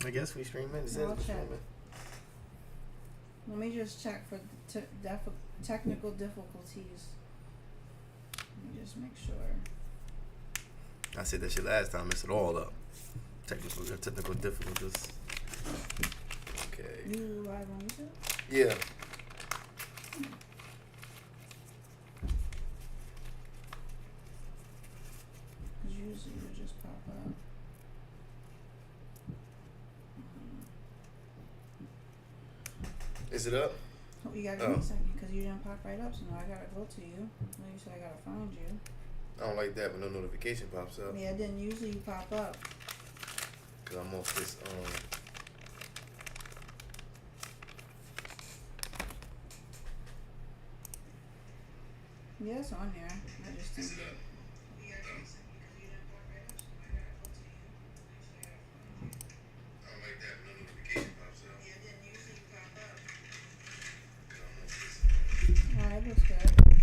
I guess we streaming. It says I'll we check. streaming. Let me just check for technical difficulties. Let me just make sure. I said that shit last time. Messed it all up. Technical difficulties. Okay. You live on YouTube? Yeah. Because usually it'll just pop up. Is it up? Oh, you gotta give me a second, because you didn't pop right up, so now I gotta go to you. Now you said I gotta find you. I don't like that when no notification pops up. Yeah, it didn't usually pop up. Cause I'm off this Yeah, it's on there. I just didn't get. Alright, looks good.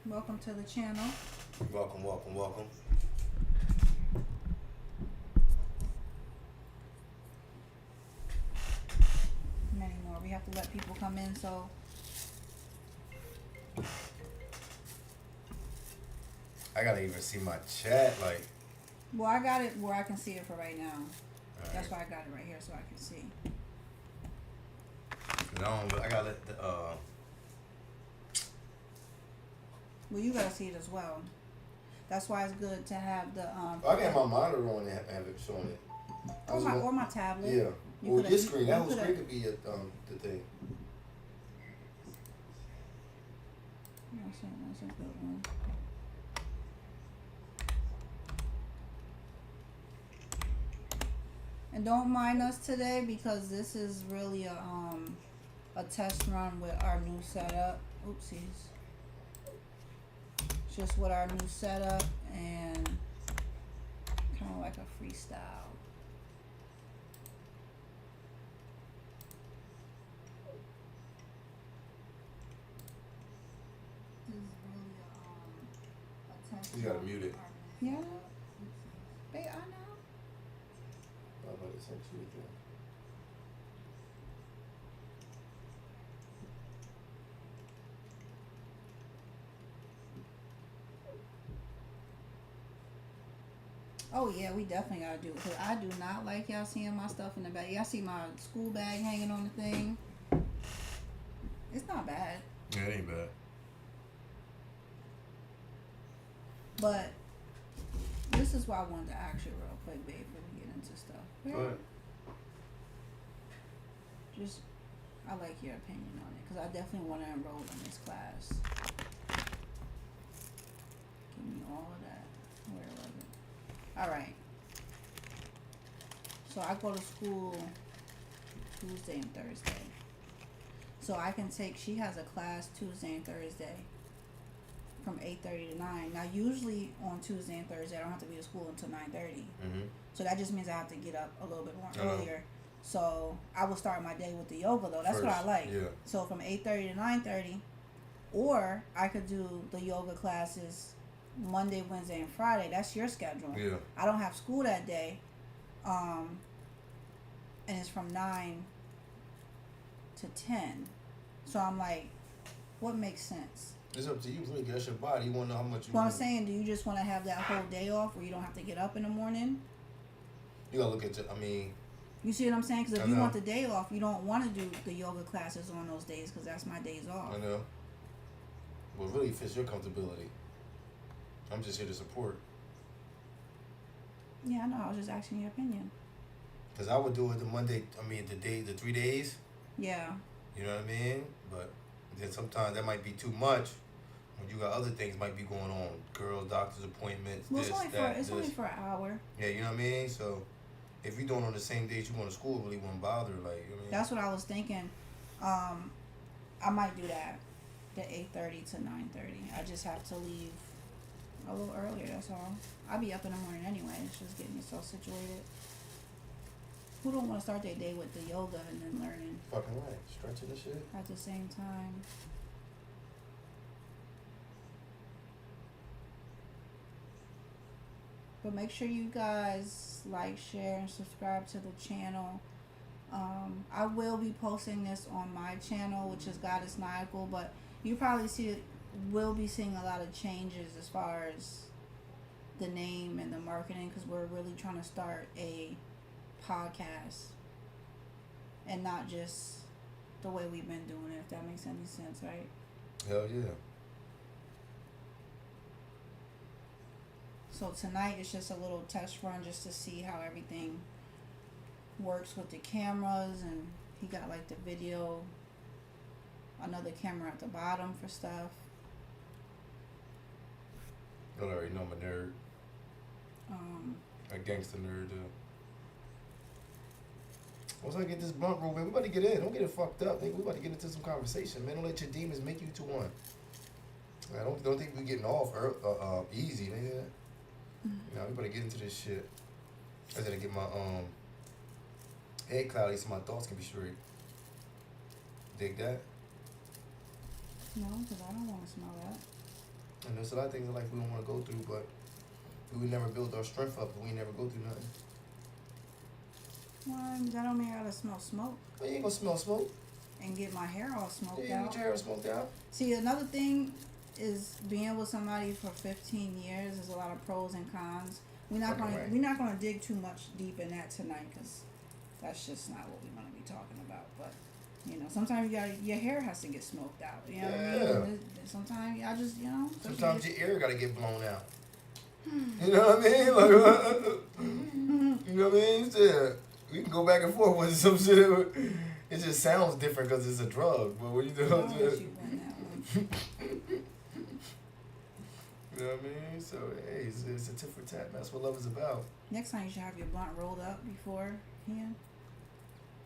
Welcome to the channel. Welcome. Many more. We have to let people come in, so I gotta even see my chat. Like, well, I got it where I can see it for right now. That's right. why I got it right here so I can see. I gotta let the Well, you gotta see it as well. That's why it's good to have the I got my monitor on and have it showing it. or my tablet. Yeah. You Or coulda- this screen. you That whole coulda- screen could be the thing. That's a good one. And don't mind us today because this is really a test run with our new setup. Oopsies. Just with our new setup and kind of like a freestyle. This is really a test. You gotta run mute with it. our new- Yeah. Babe, I know. I'm about to send you the thing. Oh yeah, we definitely gotta do it. Cause I do not like y'all seeing my stuff in the bag. Y'all see my school bag hanging on the thing. It's not bad, Yeah, it ain't bad. but this is why I wanted to ask you real quick, babe, before we get into stuff. Go ahead. Just, I like your opinion on it, cause I definitely want to enroll in this class. Give me all of that. Where was it? All right. So I go to school Tuesday and Thursday. So I can take, she has a class Tuesday and Thursday from 8:30 to 9. Now usually on Tuesday and Thursday I don't have to be at school until 9:30. So that just means I have to get up a little bit more earlier. So I will start my day with the yoga though. That's what I like. Yeah. So from 8:30 to 9:30, or I could do the yoga classes Monday, Wednesday, and Friday. That's your schedule. Yeah. I don't have school that day, and it's from 9 to 10. So I'm like, what makes sense? It's up to you. Really, that's your body. You want to know how much you Well, I'm want. saying, do you just want to have that whole day off where you don't have to get up in the morning? You gotta look at I mean, You see what I'm saying? Because if I you know. want the day off, you don't want to do the yoga classes on those days because that's my days off. I know. Well, really fits your comfortability. I'm just here to support. Yeah, I know. I was just asking your opinion. Cause I would do it the Monday. I mean, the 3 days. Yeah. You know what I mean? But then sometimes that might be too much when you got other things might be going on. Girls, doctor's appointments, Well, this, it's only that, for it's this. only for an hour. Yeah, you know what I mean? So if you're doing on the same days you want to school, it really won't bother. Like, you know what I mean? That's what I was thinking. I might do that, the 8:30 to 9:30. I just have to leave a little earlier. That's all. I'll be up in the morning anyway. It's just getting myself situated. Who don't want to start their day with the yoga and then learning Fucking right. Stretching the shit. at the same time? But make sure you guys like, share, and subscribe to the channel. I will be posting this on my channel, which is Goddess Niacal, but you probably will be seeing a lot of changes as far as the name and the marketing, because we're really trying to start a podcast and not just the way we've been doing it, if that makes any sense, right? Hell yeah. So tonight it's just a little test run just to see how everything works with the cameras, and he got like the video, another camera at the bottom for stuff. You already know I'm a nerd. A gangster nerd, Once I get this blunt roll, man, we about to get in. Don't get it fucked up. Think we about to get into some conversation, man. Don't let your demons make you to one. I don't think we getting off easy, nigga. You know, we better get into this shit. I gotta get my head cloudy so my thoughts can be straight. Dig that? No, because I don't want to smell that. And there's a lot of things in life we don't want to go through, but we would never build our strength up if we never go through nothing. Well, that don't mean I gotta smell smoke. Well, you ain't gonna smell smoke. And get my hair all smoked Yeah, you out. get your hair smoked out. See, another thing is being with somebody for 15 years. There's a lot of pros and cons. We're not gonna dig too much deep in that tonight, because that's just not what we want to be talking about. But you know, sometimes your hair has to get smoked out. You know what I mean? Sometimes I just Sometimes your ear gotta get blown out. You know what I mean? Like, you know what I mean? Yeah. We can go back and forth with some shit. It just sounds different because it's a drug. But what you doing? I'll let you win that one. You know what I mean? So, hey, it's a tit for tat. That's what love is about. Next time you should have your blunt rolled up beforehand.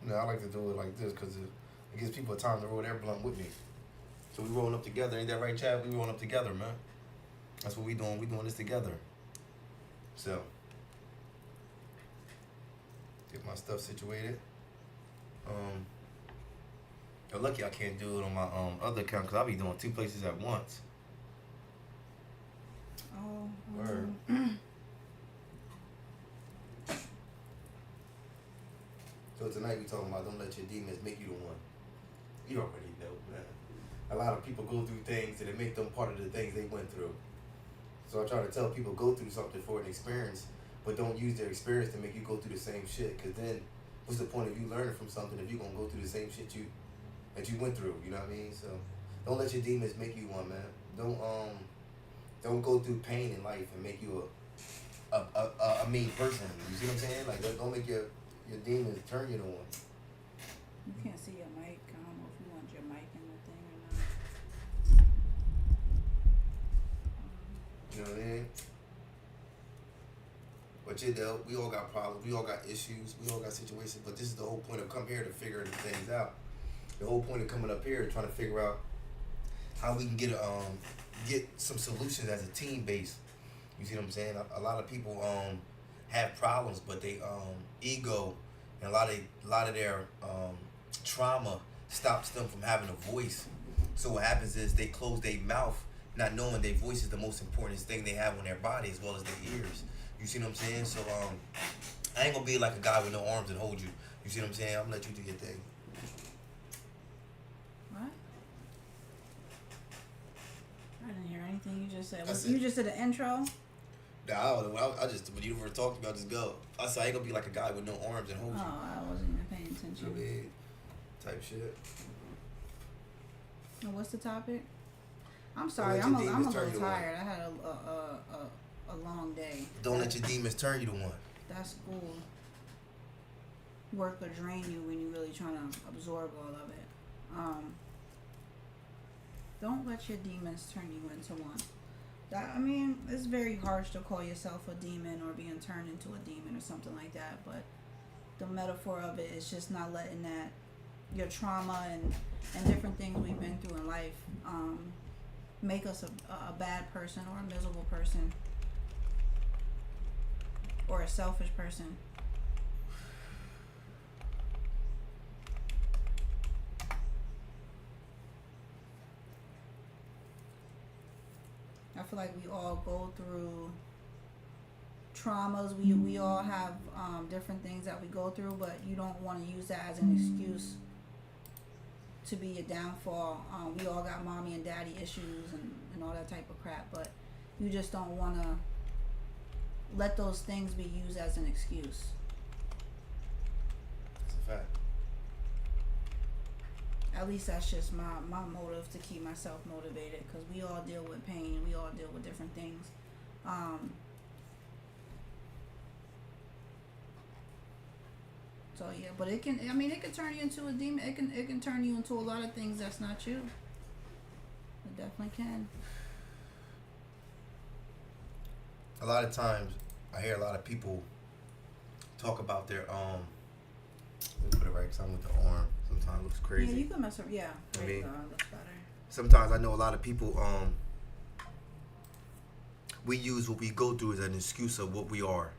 No, I like to do it like this because it gives people time to roll their blunt with me. So we rolling up together. Ain't that right, Chad? We rolling up together, man. That's what we doing. We doing this together. So, get my stuff situated. You're lucky I can't do it on my other account because I'll be doing 2 places at once. Oh. Word. So tonight we talking about don't let your demons make you the one. You already know, man. A lot of people go through things and it make them part of the things they went through. So I try to tell people go through something for an experience, but don't use their experience to make you go through the same shit. Because then, what's the point of you learning from something if you're going to go through the same shit that you went through, you know what I mean? So don't let your demons make you one, man. Don't go through pain in life and make you a mean person. You see what I'm saying? Like, don't make your demons turn you to one. You can't see your mic. I don't know if you want your mic in the thing or not. You know what I mean? But you know, we all got problems. We all got issues. We all got situations. But this is the whole point of coming here to figure things out. The whole point of coming up here is trying to figure out how we can get some solutions as a team base. You see what I'm saying? A lot of people have problems, but they ego and a lot of their trauma stops them from having a voice. So what happens is they close their mouth, not knowing their voice is the most important thing they have on their body as well as their ears. You see what I'm saying? So I ain't gonna be like a guy with no arms and hold you. You see what I'm saying? I'm gonna let you do your thing. What? I didn't hear anything you just said. That's You it. just did the intro? Nah, I just when you ever talk to me, I just go. I said I ain't gonna be like a guy with no arms and hold Oh, you. I wasn't even paying You know attention. what I mean? Type shit. And what's the topic? I'm sorry, let I'm your a demons little turn you on. tired. I had a long day. Don't let your demons turn you to one. That school work will drain you when you're really trying to absorb all of it. Don't let your demons turn you into one. It's very harsh to call yourself a demon or being turned into a demon or something like that, but the metaphor of it is just not letting that, your trauma and different things we've been through in life, make us a bad person or a miserable person or a selfish person. I feel like we all go through traumas. We all have different things that we go through, but you don't want to use that as an excuse to be a downfall. We all got mommy and daddy issues and all that type of crap, but you just don't want to let those things be used as an excuse. That's a fact. At least that's just my motive, to keep myself motivated, because we all deal with pain. We all deal with different things. So yeah, but it can turn you into a demon. It can turn you into a lot of things that's not you. It definitely can. A lot of times, I hear a lot of people talk about their let me put it right, because I'm with the arm. Sometimes it looks crazy. Yeah, you can mess up. Yeah, there you go. It looks better. Sometimes I know a lot of people we use what we go through as an excuse of what we are.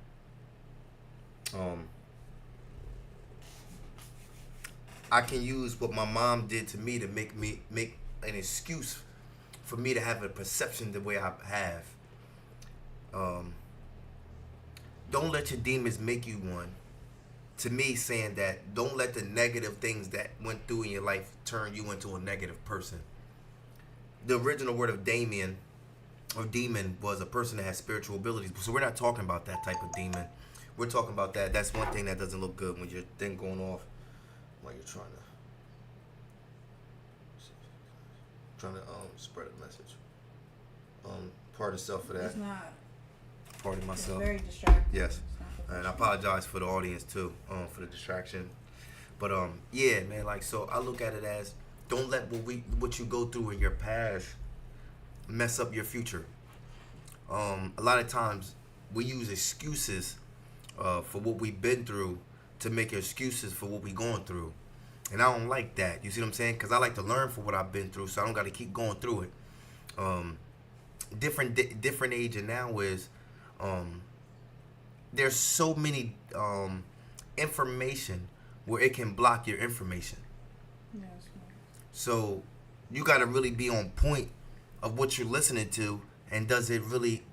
I can use what my mom did to me to make an excuse for me to have a perception the way I have. Don't let your demons make you one. To me, saying that, don't let the negative things that went through in your life turn you into a negative person. The original word of demon was a person that has spiritual abilities. So we're not talking about that type of demon. We're talking about that. That's one thing that doesn't look good when your thing going off while you're trying to spread a message. Pardon self for that. It's not. Pardon myself. It's very distracting. Yes. And I apologize for the audience too, for the distraction. But yeah, man, like, so I look at it as, don't let what you go through in your past mess up your future. A lot of times we use excuses for what we've been through to make excuses for what we're going through. And I don't like that. You see what I'm saying? Because I like to learn from what I've been through, so I don't got to keep going through it. Different age and now is, there's so many information where it can block your information. Yes. So you got to really be on point of what you're listening to, and does it really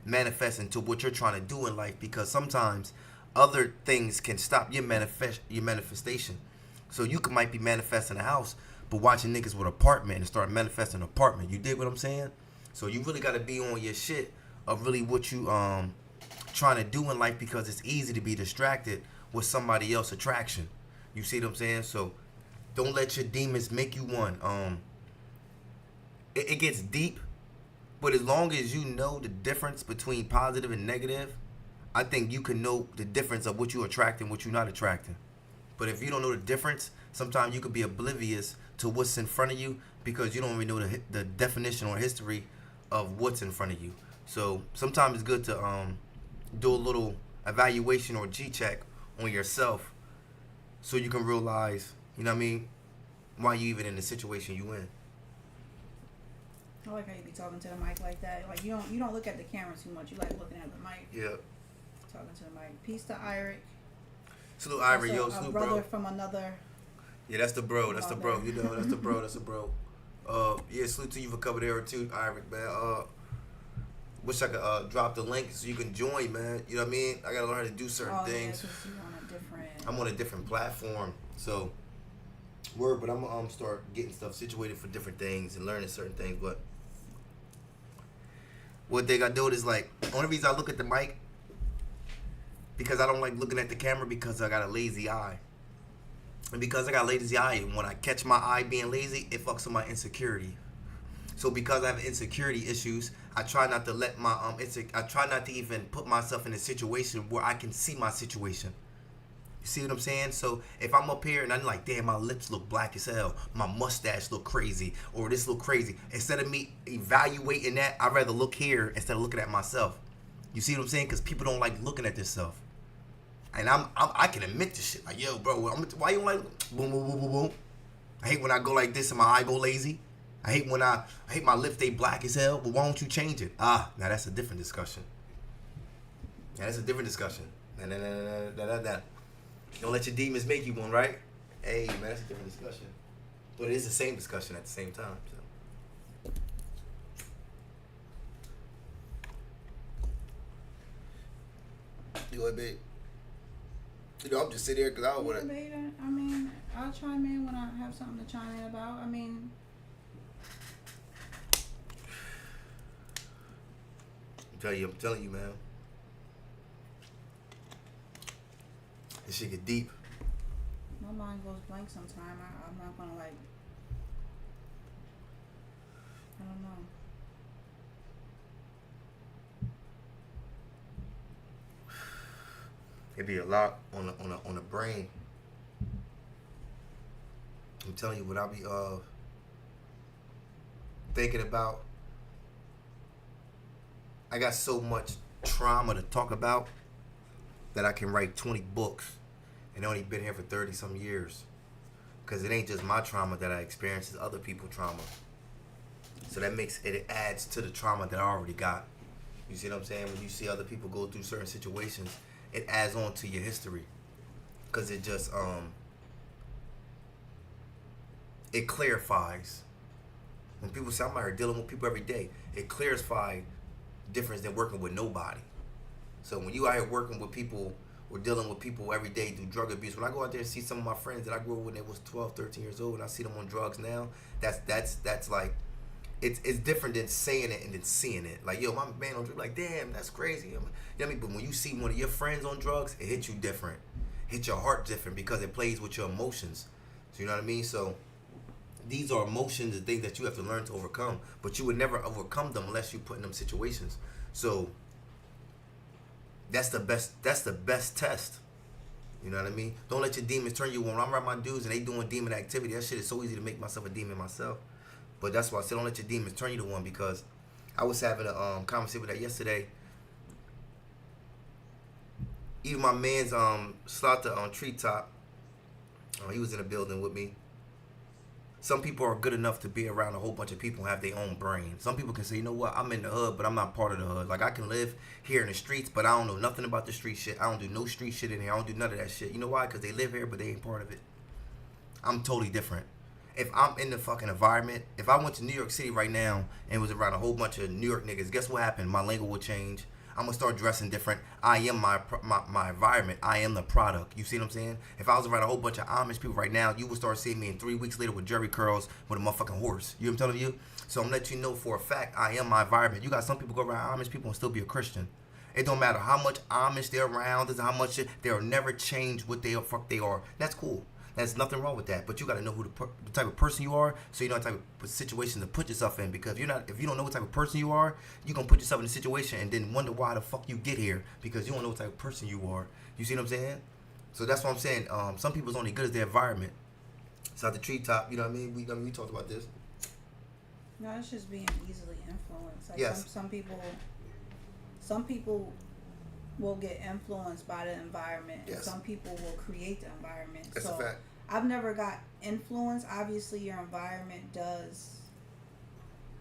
manifest into what you're trying to do in life? Because sometimes other things can stop your manifestation. So you might be manifesting a house, but watching niggas with an apartment and start manifesting an apartment. You dig what I'm saying? So you really got to be on your shit of really what you trying to do in life, because it's easy to be distracted with somebody else's attraction. You see what I'm saying? So don't let your demons make you one. It gets deep, but as long as you know the difference between positive and negative, I think you can know the difference of what you attract and what you're not attracting. But if you don't know the difference, sometimes you could be oblivious to what's in front of you because you don't even know the definition or history of what's in front of you. So sometimes it's good to do a little evaluation or G-check on yourself so you can realize, you know what I mean, why you even in the situation you in. I like how you be talking to the mic like that. Like you don't look at the camera too much. You like looking at the mic. Yeah. Talking to the mic. Peace to Eric. Salute Ira, That's yo, a salute brother bro. from another. Yeah, that's the bro. That's the bro. You know, that's the bro. That's the bro. Yeah, salute to you for coming there too, Eric, man. Wish I could drop the link so you can join, man. You know what I mean? I gotta learn how to do certain things. Yeah, 'cause you're on a different. I'm on a different platform, so but I'm gonna start getting stuff situated for different things and learning certain things. But one thing I do is, like, only reason I look at the mic because I don't like looking at the camera because I got a lazy eye. And because I got a lazy eye, when I catch my eye being lazy, it fucks with my insecurity. So because I have insecurity issues, I try not to let my I try not to even put myself in a situation where I can see my situation. You see what I'm saying? So if I'm up here and I'm like, damn, my lips look black as hell, my mustache look crazy, or this look crazy, instead of me evaluating that, I'd rather look here instead of looking at myself. You see what I'm saying? Because people don't like looking at themselves. And I can admit this shit. Like, yo, bro, why you don't like boom, boom, boom, boom, boom? I hate when I go like this and my eye go lazy. I hate my lips stay black as hell. But why don't you change it? Now that's a different discussion. Nah. Don't let your demons make you one, right? Hey, man, that's a different discussion. But it is the same discussion at the same time. So. You go ahead, babe. You know, I'm just sitting here because I don't want to. babe, I mean, I'll chime in when I have something to chime in about. I mean, I'm telling you, man. This shit get deep. my mind goes blank sometimes. I'm not gonna like. I don't know. It be a lot on the brain. I'm telling you what I be thinking about. I got so much trauma to talk about that I can write 20 books and only been here for 30 some years. Cause it ain't just my trauma that I experience, it's other people's trauma. So that makes it adds to the trauma that I already got. You see what I'm saying? When you see other people go through certain situations, it adds on to your history. Cause it just it clarifies. When people say I'm out here dealing with people every day, it clarifies difference than working with nobody. So when you out here working with people or dealing with people every day through drug abuse, when I go out there and see some of my friends that I grew up when they was 12, 13 years old and I see them on drugs now, that's like it's different than saying it and then seeing it. Like, yo, my man on drugs, like, damn, that's crazy. You know what I mean? But when you see one of your friends on drugs, it hits you different. It hits your heart different because it plays with your emotions. So you know what I mean? So these are emotions and things that you have to learn to overcome, but you would never overcome them unless you put in them situations. So that's the best test. You know what I mean? Don't let your demons turn you on. When I'm around my dudes and they doing demon activity, that shit is so easy to make myself a demon myself. But that's why I said don't let your demons turn you to one, because I was having a conversation with that yesterday. Even my man's Slaughter on Treetop, he was in the building with me. Some people are good enough to be around a whole bunch of people and have their own brain. Some people can say, you know what, I'm in the hood, but I'm not part of the hood. Like, I can live here in the streets, but I don't know nothing about the street shit. I don't do no street shit in here. I don't do none of that shit. You know why? Because they live here, but they ain't part of it. I'm totally different. If I'm in the fucking environment, if I went to New York City right now and was around a whole bunch of New York niggas, guess what happened? My lingo will change. I'm gonna start dressing different. I am my environment. I am the product. You see what I'm saying? If I was around a whole bunch of Amish people right now, you would start seeing me in 3 weeks later with jerry curls with a motherfucking horse. You know what I'm telling you? So I'm letting you know for a fact, I am my environment. You got some people go around Amish people and still be a Christian. It don't matter how much Amish they're around, is how much they'll never change what they fuck they are. That's cool. There's nothing wrong with that, but you got to know who the type of person you are, so you know what type of situation to put yourself in. Because if you don't know what type of person you are, you're gonna put yourself in a situation and then wonder why the fuck you get here, because you don't know what type of person you are. You see what I'm saying? So that's what I'm saying. Some people's only good as their environment. It's not the treetop. You know what I mean? We talked about this. No, it's just being easily influenced. Like, yes. Some people will get influenced by the environment, and yes. some people will create the environment. That's so a fact. I've never got influenced. Obviously, your environment does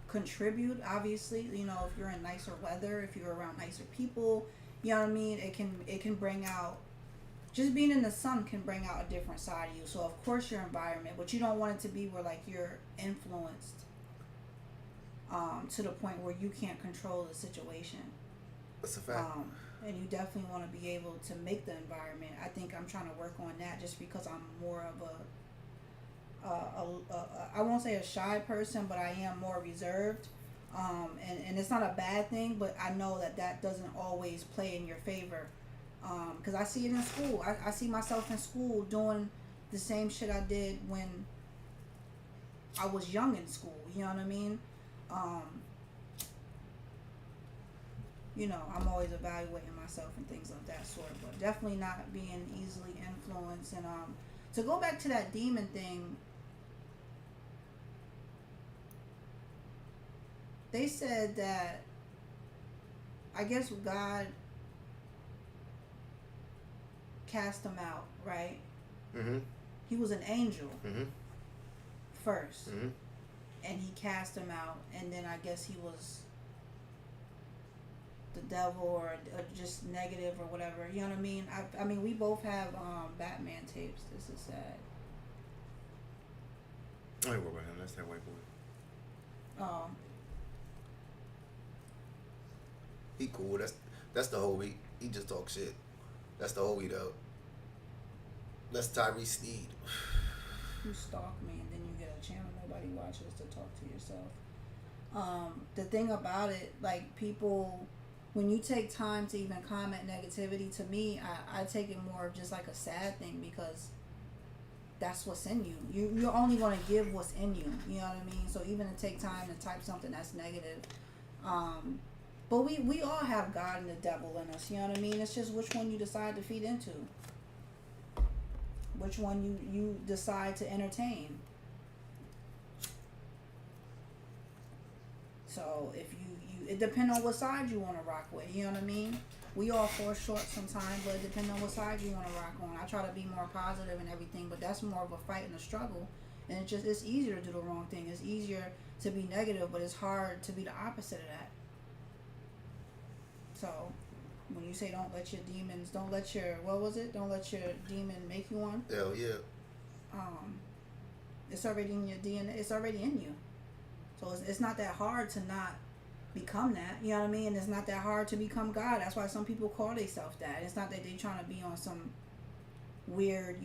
contribute. Obviously, you know, if you're in nicer weather, if you're around nicer people, you know what I mean. It can bring out. Just being in the sun can bring out a different side of you. So of course your environment, but you don't want it to be where like you're influenced to the point where you can't control the situation. That's a fact. And you definitely want to be able to make the environment. I think I'm trying to work on that just because I'm more of I won't say a shy person, but I am more reserved. And it's not a bad thing, but I know that doesn't always play in your favor. Because I see it in school. I see myself in school doing the same shit I did when I was young in school. You know what I mean? You know, I'm always evaluating myself and things of that sort, but definitely not being easily influenced. And to go back to that demon thing, they said that I guess God cast him out, right? Mm-hmm. He was an angel mm-hmm. first, mm-hmm. and he cast him out, and then I guess he was the devil or just negative or whatever. You know what I mean? I mean, we both have Batman tapes. This is sad. I ain't worried about him. That's that white boy. He cool. That's the whole week. He just talk shit. That's the Holy though. That's Tyree Sneed. You stalk me and then you get a channel nobody watches to talk to yourself. The thing about it, like people, when you take time to even comment negativity, to me, I take it more of just like a sad thing because that's what's in you. You're only going to give what's in you. You know what I mean? So even to take time to type something that's negative. But we all have God and the devil in us. You know what I mean? It's just which one you decide to feed into. Which one you decide to entertain. So if it depends on what side you want to rock with. You know what I mean? We all fall short sometimes, but it depends on what side you want to rock on. I try to be more positive and everything, but that's more of a fight and a struggle. And it's easier to do the wrong thing. It's easier to be negative, but it's hard to be the opposite of that. So when you say don't let your demon make you one. Hell yeah. It's already in your DNA. It's already in you. So it's not that hard to not become that. You know what I mean? And it's not that hard to become God. That's why some people call themselves that. It's not that they're trying to be on some weird,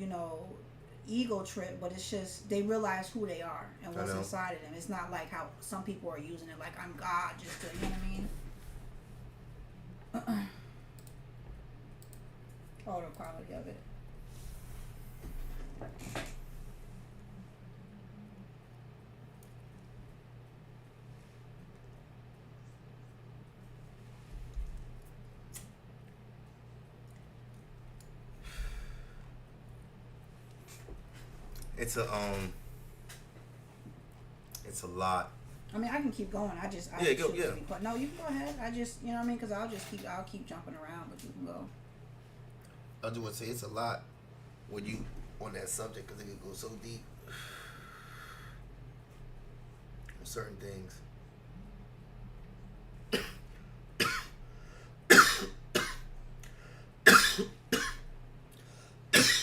ego trip, but it's just they realize who they are and what's inside of them. It's not like how some people are using it like I'm God just to, you know what I mean? Oh, the quality of it. It's a lot. I mean, I can keep going. I Yeah, go. Yeah. No, you can go ahead. I just, you know what I mean? Because I'll keep jumping around, but you can go. I just want to say it's a lot when you on that subject because it can go so deep on certain things.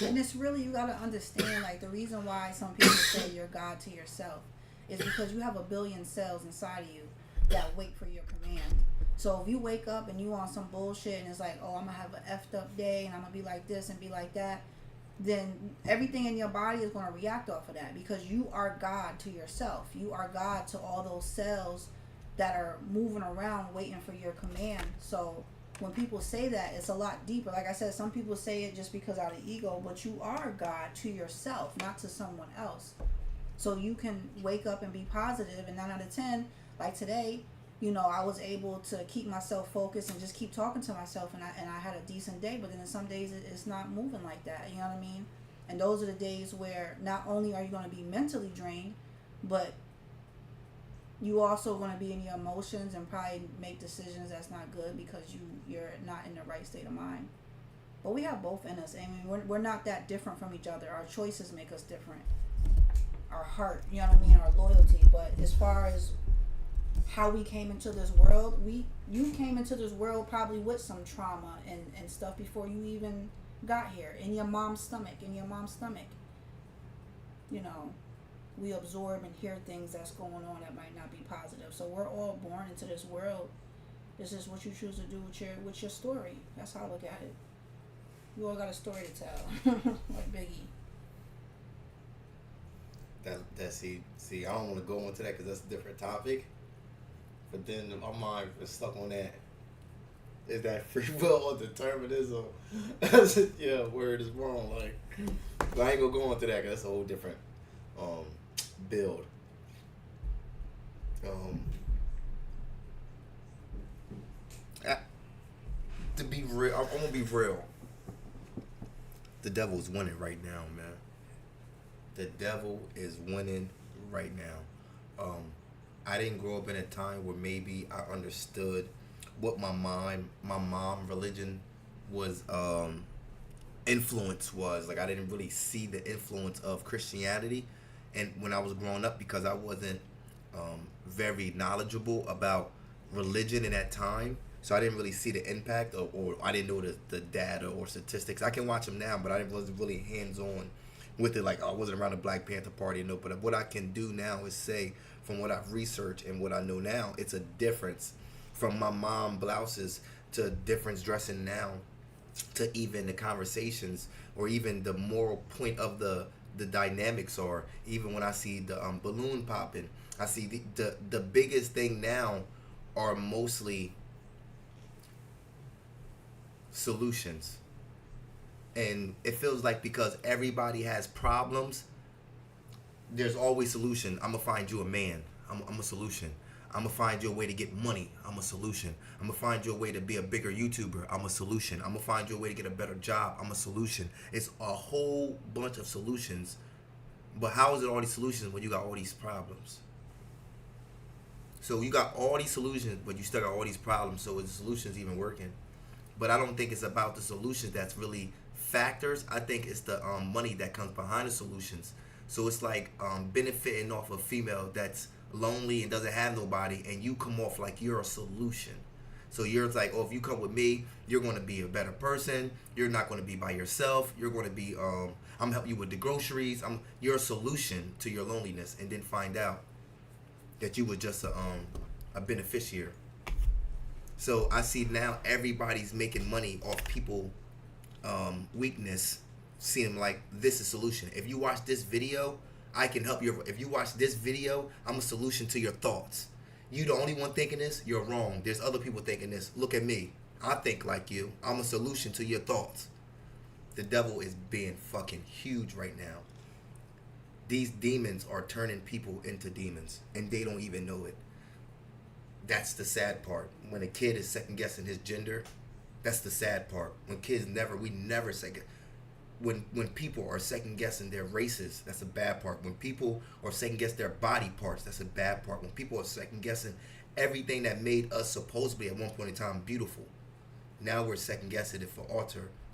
And it's really, you got to understand, like, the reason why some people say you're God to yourself is because you have a billion cells inside of you that wait for your command. So if you wake up and you on some bullshit and it's like, oh, I'm going to have an effed up day and I'm going to be like this and be like that, then everything in your body is going to react off of that because you are God to yourself. You are God to all those cells that are moving around waiting for your command. So when people say that, it's a lot deeper. Like I said, some people say it just because out of ego, but you are God to yourself, not to someone else. So you can wake up and be positive, and 9 out of 10, like today, I was able to keep myself focused and just keep talking to myself, and I had a decent day. But then some days it's not moving like that. You know what I mean? And those are the days where not only are you going to be mentally drained, but you also going to be in your emotions and probably make decisions that's not good because you're not in the right state of mind. But we have both in us. I mean, we're not that different from each other. Our choices make us different. Our heart, you know what I mean, our loyalty. But as far as how we came into this world, you came into this world probably with some trauma and stuff before you even got here. In your mom's stomach. We absorb and hear things that's going on that might not be positive. So we're all born into this world. This is what you choose to do with your story. That's how I look at it. You all got a story to tell, like Biggie. See, I don't want to go into that because that's a different topic. But then my mind was stuck on that. Is that free will or determinism? Yeah, word is wrong. Like, but I ain't gonna go into that because that's a whole different build. To be real, I'm gonna be real. The devil's winning right now, man. The devil is winning right now. I didn't grow up in a time where maybe I understood what my mom religion was influence was. Like, I didn't really see the influence of Christianity, and when I was growing up, because I wasn't very knowledgeable about religion in that time, so I didn't really see the impact, or I didn't know the data or statistics. I can watch them now, but I wasn't really hands-on with it. Like, I wasn't around the Black Panther Party, no. But what I can do now is say, from what I've researched and what I know now, it's a difference from my mom blouses to difference dressing now to even the conversations or even the moral point of the dynamics, or even when I see the balloon popping, I see the biggest thing now are mostly solutions. And it feels like because everybody has problems, there's always solution. I'm gonna find you a man. I'm a solution. I'm gonna find you a way to get money. I'm a solution. I'm gonna find you a way to be a bigger YouTuber. I'm a solution. I'm gonna find you a way to get a better job. I'm a solution. It's a whole bunch of solutions. But how is it all these solutions when you got all these problems? So you got all these solutions, but you still got all these problems. So is the solutions even working? But I don't think it's about the solutions that's really factors. I think it's the money that comes behind the solutions. So it's like benefiting off a female that's lonely and doesn't have nobody, and you come off like you're a solution. So you're like, oh, if you come with me, you're going to be a better person. You're not going to be by yourself. You're going to be, I'm gonna help you with the groceries. You're a solution to your loneliness, and then find out that you were just a beneficiary. So I see now everybody's making money off people weakness, seem like this is a solution. If you watch this video, I can help you. If you watch this video, I'm a solution to your thoughts. You the only one thinking this, you're wrong. There's other people thinking this. Look at me. I think like you. I'm a solution to your thoughts. The devil is being fucking huge right now. These demons are turning people into demons, and they don't even know it. That's the sad part. When a kid is second guessing his gender, that's the sad part. When kids we never second. When people are second guessing their races, that's a bad part. When people are second guessing their body parts, that's a bad part. When people are second guessing everything that made us supposedly at one point in time beautiful, now we're second guessing it for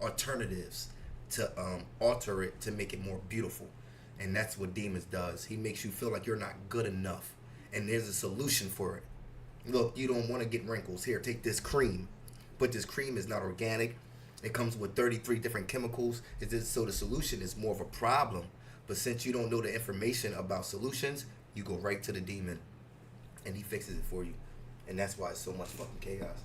alternatives to alter it to make it more beautiful. And that's what demons does. He makes you feel like you're not good enough, and there's a solution for it. Look, you don't want to get wrinkles. Here, take this cream. But this cream is not organic. It comes with 33 different chemicals. So the solution is more of a problem. But since you don't know the information about solutions, you go right to the demon, and he fixes it for you. And that's why it's so much fucking chaos.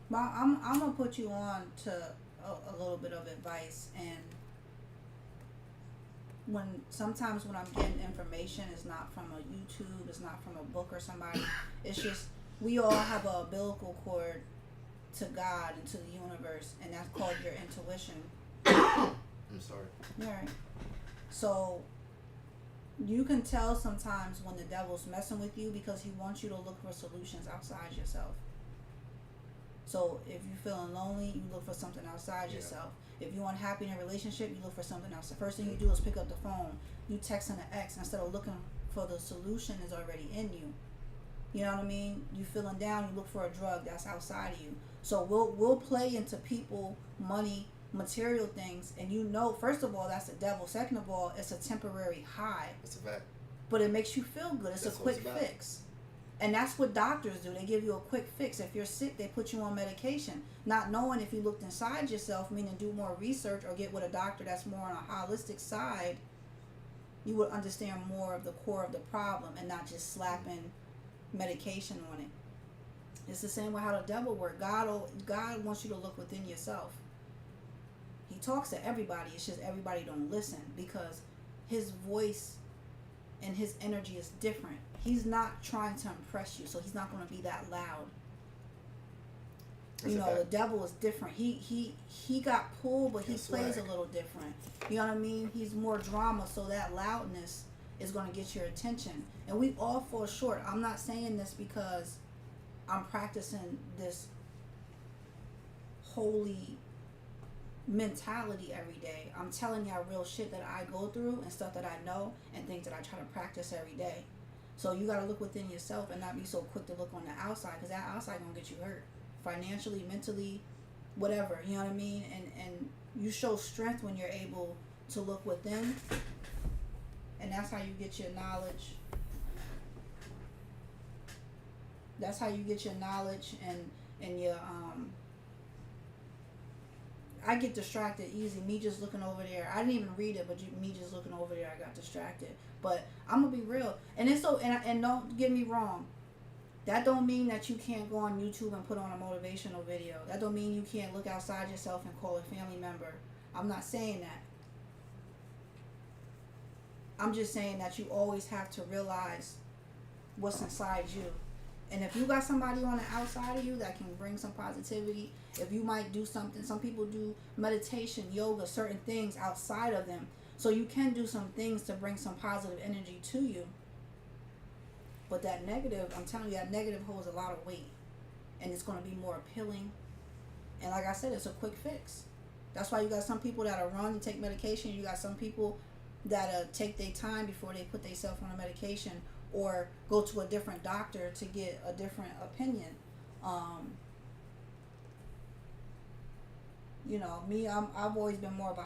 Well, I'm gonna put you on to a little bit of advice. And sometimes when I'm getting information, it's not from a YouTube, it's not from a book or somebody. It's just we all have a umbilical cord to God and to the universe, and that's called your intuition. I'm sorry. All right. So you can tell sometimes when the devil's messing with you because he wants you to look for solutions outside yourself. So if you're feeling lonely, you look for something outside yourself. If you're unhappy in a relationship, you look for something else. The first thing you do is pick up the phone. You text an ex instead of looking for the solution is already in you. You know what I mean? You feeling down, you look for a drug that's outside of you. So we'll play into people, money, material things, and you know, first of all, that's the devil. Second of all, it's a temporary high. That's a fact. But it makes you feel good. It's a quick fix. And that's what doctors do. They give you a quick fix. If you're sick, they put you on medication. Not knowing if you looked inside yourself, meaning do more research or get with a doctor that's more on a holistic side, you would understand more of the core of the problem and not just slapping medication on it. It's the same way how the devil works. God wants you to look within yourself. He talks to everybody. It's just everybody don't listen because his voice and his energy is different. He's not trying to impress you, so he's not going to be that loud. That's the devil is different. He got pulled, but he plays a little different. You know what I mean? He's more drama, so that loudness is going to get your attention. And we all fall short. I'm not saying this because I'm practicing this holy mentality every day. I'm telling y'all real shit that I go through and stuff that I know and things that I try to practice every day. So you got to look within yourself and not be so quick to look on the outside, because that outside gonna get you hurt financially, mentally, whatever. You know what I mean? And you show strength when you're able to look within, and that's how you get your knowledge. That's how you get your knowledge and your I get distracted easy. Me just looking over there. I didn't even read it, but me just looking over there, I got distracted. But I'm gonna be real, and it's so. And don't get me wrong. That don't mean that you can't go on YouTube and put on a motivational video. That don't mean you can't look outside yourself and call a family member. I'm not saying that. I'm just saying that you always have to realize what's inside you. And if you got somebody on the outside of you that can bring some positivity, if you might do something, some people do meditation, yoga, certain things outside of them. So you can do some things to bring some positive energy to you. But that negative, I'm telling you, that negative holds a lot of weight. And it's going to be more appealing. And like I said, it's a quick fix. That's why you got some people that'll run and take medication. You got some people that'll take their time before they put themselves on a medication or go to a different doctor to get a different opinion. You know, me, I've always been more of a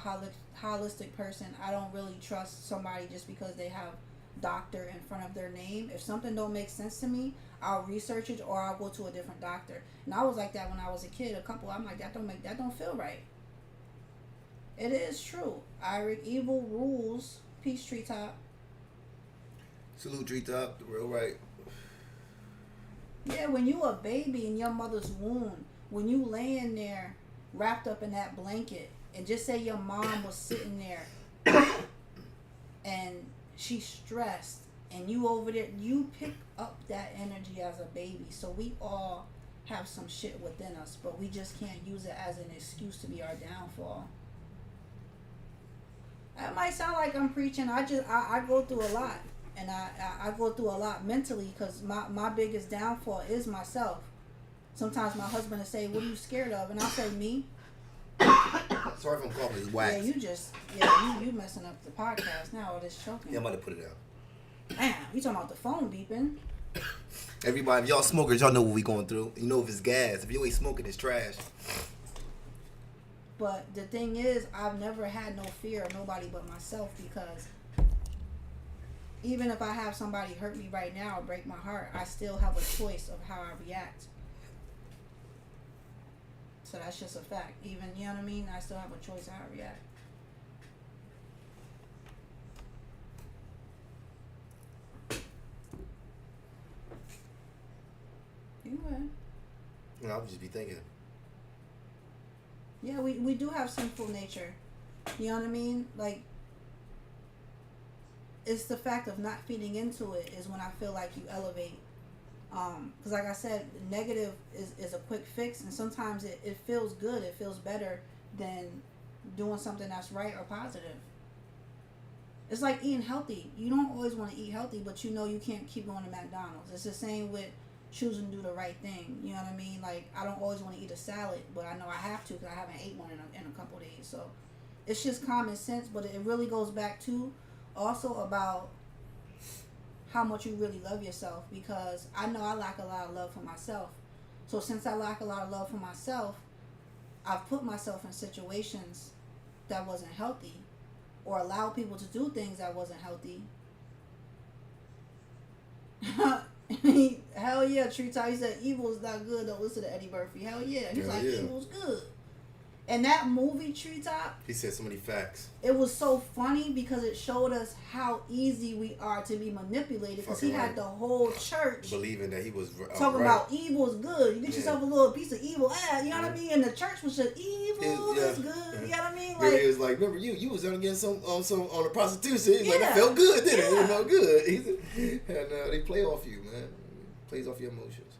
holistic person. I don't really trust somebody just because they have doctor in front of their name. If something don't make sense to me, I'll research it or I'll go to a different doctor. And I was like that when I was a kid. I'm like, that don't feel right. It is true. Evil rules. Peace, Treetop. Salute, Treetop. The real right. Yeah, when you a baby in your mother's womb, when you laying there wrapped up in that blanket, and just say your mom was sitting there and she's stressed, and you over there, you pick up that energy as a baby. So we all have some shit within us, but we just can't use it as an excuse to be our downfall. That might sound like I'm preaching. I go through a lot. And I go through a lot mentally because my biggest downfall is myself. Sometimes my husband will say, what are you scared of? And I'll say, me. Sorry if I'm coughing. It's wax. Yeah, you messing up the podcast now or this choking. Yeah, I'm about to put it out. Damn, you talking about the phone beeping. Everybody, if y'all smokers, y'all know what we going through. You know if it's gas. If you ain't smoking, it's trash. But the thing is, I've never had no fear of nobody but myself because even if I have somebody hurt me right now or break my heart, I still have a choice of how I react. So that's just a fact. Even, you know what I mean? I still have a choice how I react. You would. I would just be thinking. Yeah, we do have sinful nature. You know what I mean? Like, it's the fact of not feeding into it is when I feel like you elevate. Because like I said, negative is a quick fix, and sometimes it feels good. It feels better than doing something that's right or positive. It's like eating healthy. You don't always want to eat healthy, but you know you can't keep going to McDonald's. It's the same with choosing to do the right thing. You know what I mean? Like, I don't always want to eat a salad, but I know I have to because I haven't ate one in a couple days. So it's just common sense, but it really goes back to also about how much you really love yourself, because I know I lack a lot of love for myself. So since I lack a lot of love for myself, I've put myself in situations that wasn't healthy or allow people to do things that wasn't healthy. Hell yeah, Treetop. He said evil is not good. Don't listen to Eddie Murphy. Hell yeah. He's like, evil's good. And that movie, Treetop, he said so many facts. It was so funny because it showed us how easy we are to be manipulated. Because he had the whole church believing that he was talking about evil is good. You get yourself a little piece of evil, you know what I mean? And the church was just evil is good. You know what I mean? Like, it was like, remember you was on against some on the prostitution. He's like, it felt good, didn't it? It felt good. And they play off you, man. Plays off your emotions.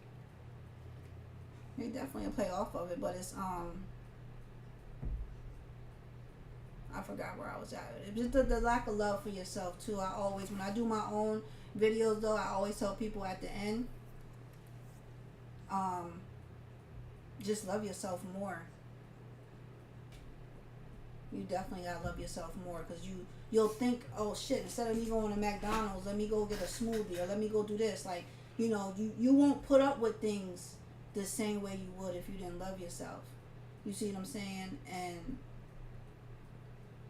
They definitely play off of it, but it's I forgot where I was at. It's just the lack of love for yourself too. I always, when I do my own videos though, I always tell people at the end, just love yourself more. You definitely gotta love yourself more, because you'll think, oh shit, instead of me going to McDonald's, let me go get a smoothie, or let me go do this. Like, you know, you won't put up with things the same way you would if you didn't love yourself. You see what I'm saying? And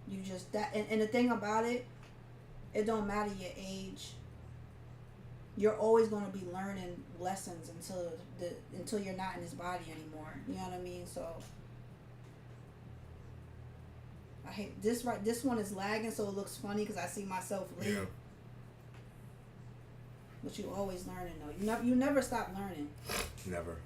you just and the thing about it don't matter your age. You're always going to be learning lessons until you're not in this body anymore. You know what I mean? So I hate this. Right, this one is lagging, so it looks funny because I see myself late. But you always learning though. You never stop learning. Never.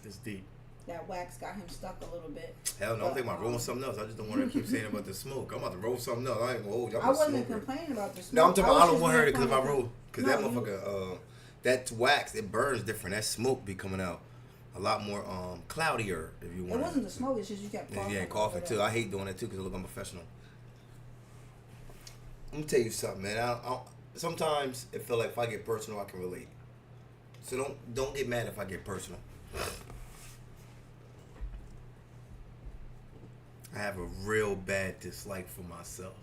It's deep. That wax got him stuck a little bit. Hell no, I'm thinking about rolling something else. I just don't want to keep saying about the smoke. I'm about to roll something else. I ain't gonna hold you. I wasn't complaining about the smoke. No, I'm talking about I don't want her because if I roll. roll, because that motherfucker, that wax, it burns different. That smoke be coming out a lot more cloudier if you want. It wasn't the smoke. It's just you kept coughing. Yeah, coughing too. I hate doing that too because I look unprofessional. Let me tell you something, man. I sometimes it feel like if I get personal, I can relate. So don't get mad if I get personal. I have a real bad dislike for myself.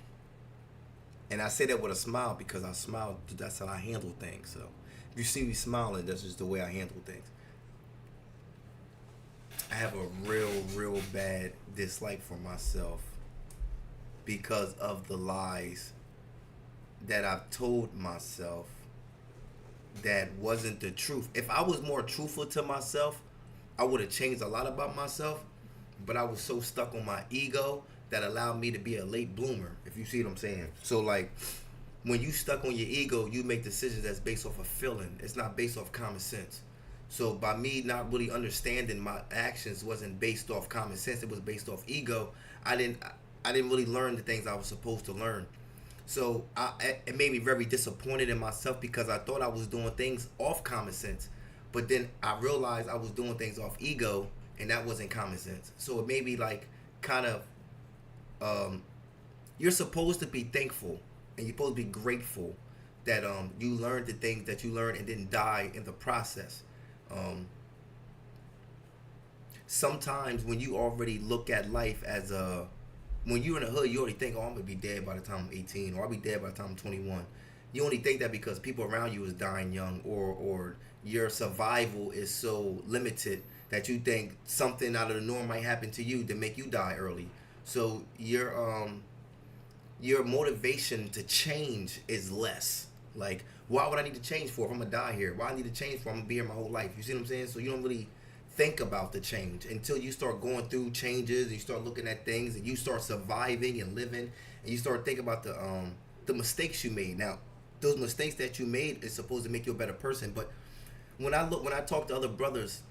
And I say that with a smile because I smile. That's how I handle things. So if you see me smiling, that's just the way I handle things. I have a real bad dislike for myself because of the lies that I've told myself that wasn't the truth. If I was more truthful to myself, I would have changed a lot about myself. But I was so stuck on my ego that allowed me to be a late bloomer, if you see what I'm saying. So, like, when you stuck on your ego, you make decisions that's based off of feeling. It's not based off common sense. So, by me not really understanding my actions wasn't based off common sense. It was based off ego. I didn't really learn the things I was supposed to learn. So, it made me very disappointed in myself because I thought I was doing things off common sense. But then I realized I was doing things off ego. And that wasn't common sense. So it made me like kind of, you're supposed to be thankful and you're supposed to be grateful that you learned the things that you learned and didn't die in the process. Sometimes when you already look at life as when you're in the hood, you already think, oh, I'm going to be dead by the time I'm 18 or I'll be dead by the time I'm 21. You only think that because people around you is dying young or your survival is so limited that you think something out of the norm might happen to you to make you die early. So your motivation to change is less. Like, why would I need to change for if I'm gonna die here? Why I need to change for I'm gonna be here my whole life? You see what I'm saying? So you don't really think about the change until you start going through changes and you start looking at things and you start surviving and living and you start thinking about the mistakes you made. Now, those mistakes that you made is supposed to make you a better person. But when I talk to other brothers,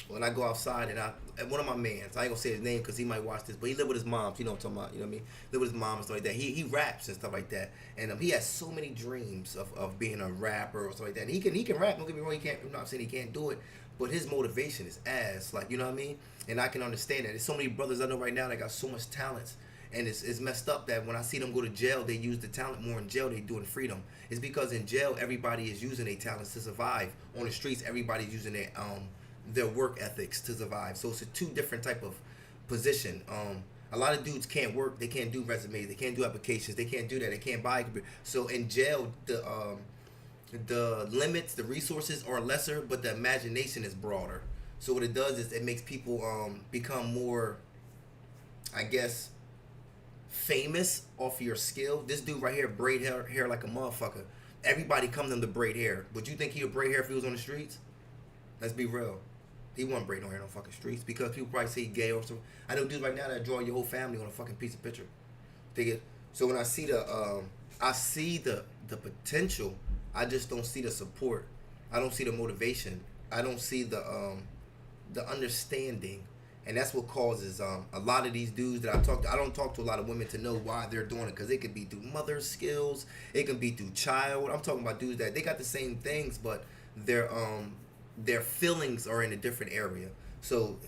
when I go outside and one of my mans, I ain't gonna say his name because he might watch this, but he live with his mom. You know what I'm talking about? You know what I mean? Live with his mom and stuff like that. He raps and stuff like that, and he has so many dreams of being a rapper or stuff like that. And he can rap. Don't get me wrong. I'm not saying he can't do it, but his motivation is ass. Like, you know what I mean? And I can understand that. There's so many brothers I know right now that got so much talent. And it's messed up that when I see them go to jail, they use the talent more in jail than they do in freedom. It's because in jail, everybody is using their talents to survive. On the streets, everybody's using their work ethics to survive. So it's a two different type of position. A lot of dudes can't work. They can't do resumes. They can't do applications. They can't do that. They can't buy a computer. So in jail, the limits, the resources are lesser, but the imagination is broader. So what it does is it makes people become more, I guess, famous off your skill. This dude right here, braid hair like a motherfucker. Everybody comes to him to braid hair. Would you think he would braid hair if he was on the streets? Let's be real. He wouldn't braid no hair on fucking streets because people probably say he gay or something. I know dudes right now that draw your whole family on a fucking piece of picture. So when I see the potential, I just don't see the support. I don't see the motivation. I don't see the understanding. And that's what causes a lot of these dudes that I talk to. I don't talk to a lot of women to know why they're doing it because it could be through mother skills. It can be through child. I'm talking about dudes that they got the same things, but their feelings are in a different area. So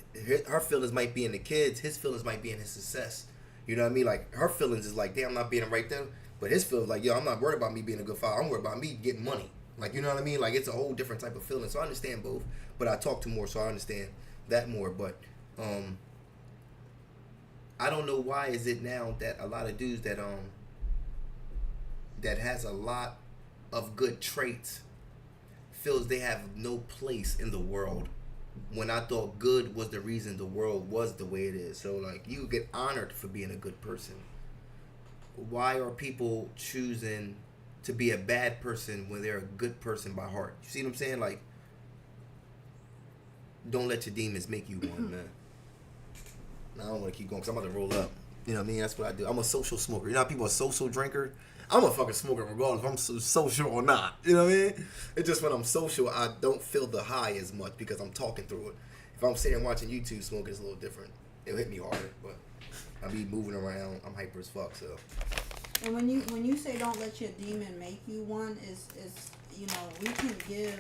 her feelings might be in the kids. His feelings might be in his success. You know what I mean? Like, her feelings is like, damn, I'm not being right there. But his feelings like, yo, I'm not worried about me being a good father. I'm worried about me getting money. Like, you know what I mean? Like, it's a whole different type of feeling. So I understand both. But I talk to more, so I understand that more. But I don't know why is it now that a lot of dudes that has a lot of good traits feels they have no place in the world, when I thought good was the reason the world was the way it is. So, like, you get honored for being a good person. Why are people choosing to be a bad person when they're a good person by heart? You see what I'm saying? Like, don't let your demons make you one, man. Now, I don't want to keep going because I'm about to roll up. You know what I mean? That's what I do. I'm a social smoker. You know how people are social drinker? I'm a fucking smoker regardless if I'm social or not. You know what I mean? It's just when I'm social, I don't feel the high as much because I'm talking through it. If I'm sitting watching YouTube smoking, it's a little different. It'll hit me harder, but I be moving around. I'm hyper as fuck, so. And when you say don't let your demon make you one, is you know, we can give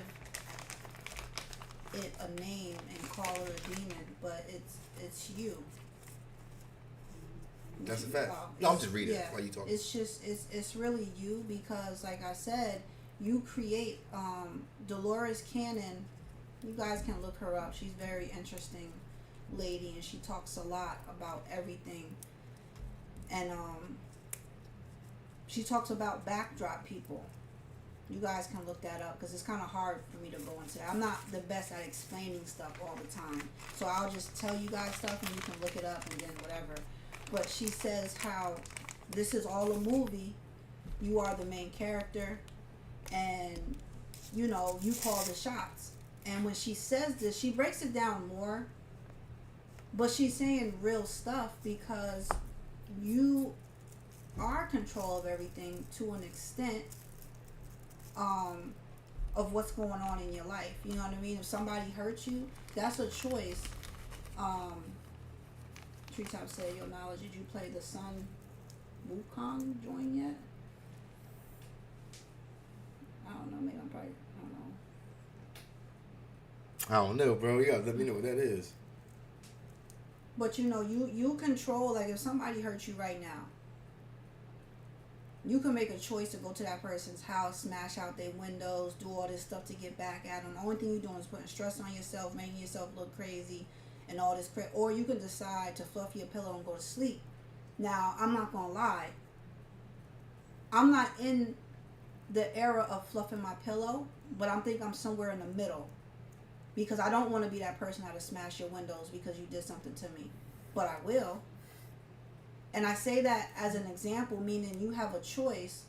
it a name and call it a demon, but it's you. That's a fact. No, I'm just reading while you talking. It's just it's really you, because like I said, you create Dolores Cannon. You guys can look her up. She's very interesting lady, and she talks a lot about everything. And she talks about backdrop people. You guys can look that up because it's kind of hard for me to go into that. I'm not the best at explaining stuff all the time, so I'll just tell you guys stuff and you can look it up and then whatever. But she says how this is all a movie. You are the main character, and you know, you call the shots. And when she says this, she breaks it down more, but she's saying real stuff because you are control of everything to an extent of what's going on in your life. You know what I mean? If somebody hurts you, that's a choice. Treetop said, your knowledge, did you play the Sun Wukong joint yet? I don't know, maybe I'm probably, I don't know. I don't know, bro. You gotta let me know what that is. But you know, you control, like if somebody hurts you right now, you can make a choice to go to that person's house, smash out their windows, do all this stuff to get back at them. The only thing you're doing is putting stress on yourself, making yourself look crazy, and all this crap. Or you can decide to fluff your pillow and go to sleep. Now, I'm not gonna lie. I'm not in the era of fluffing my pillow, but I think I'm somewhere in the middle. Because I don't want to be that person that'll smash your windows because you did something to me. But I will. And I say that as an example, meaning you have a choice.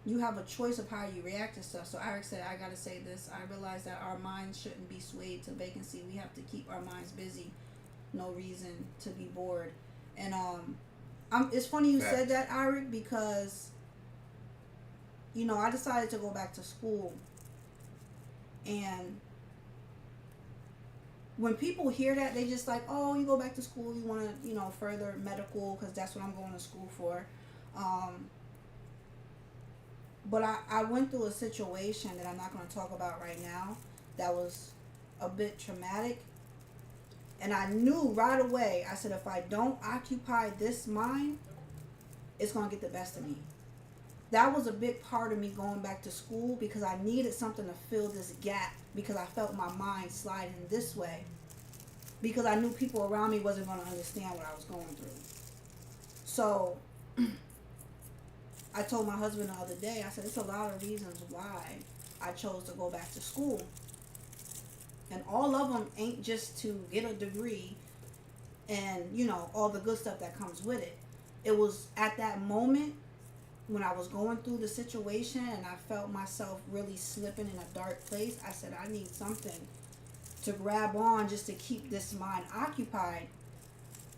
You have a choice of how you react to stuff. So Eric said, I gotta say this. I realize that our minds shouldn't be swayed to vacancy. We have to keep our minds busy. No reason to be bored. And it's funny you said that, Eric, because you know, I decided to go back to school. And when people hear that, they just like, oh, you go back to school, you want to, you know, further medical, because that's what I'm going to school for. But I went through a situation that I'm not going to talk about right now that was a bit traumatic. And I knew right away, I said, if I don't occupy this mind, it's going to get the best of me. That was a big part of me going back to school, because I needed something to fill this gap, because I felt my mind sliding this way, because I knew people around me wasn't going to understand what I was going through. So I told my husband the other day, I said, there's a lot of reasons why I chose to go back to school. And all of them ain't just to get a degree and, you know, all the good stuff that comes with it. It was at that moment when I was going through the situation and I felt myself really slipping in a dark place. I said, I need something to grab on just to keep this mind occupied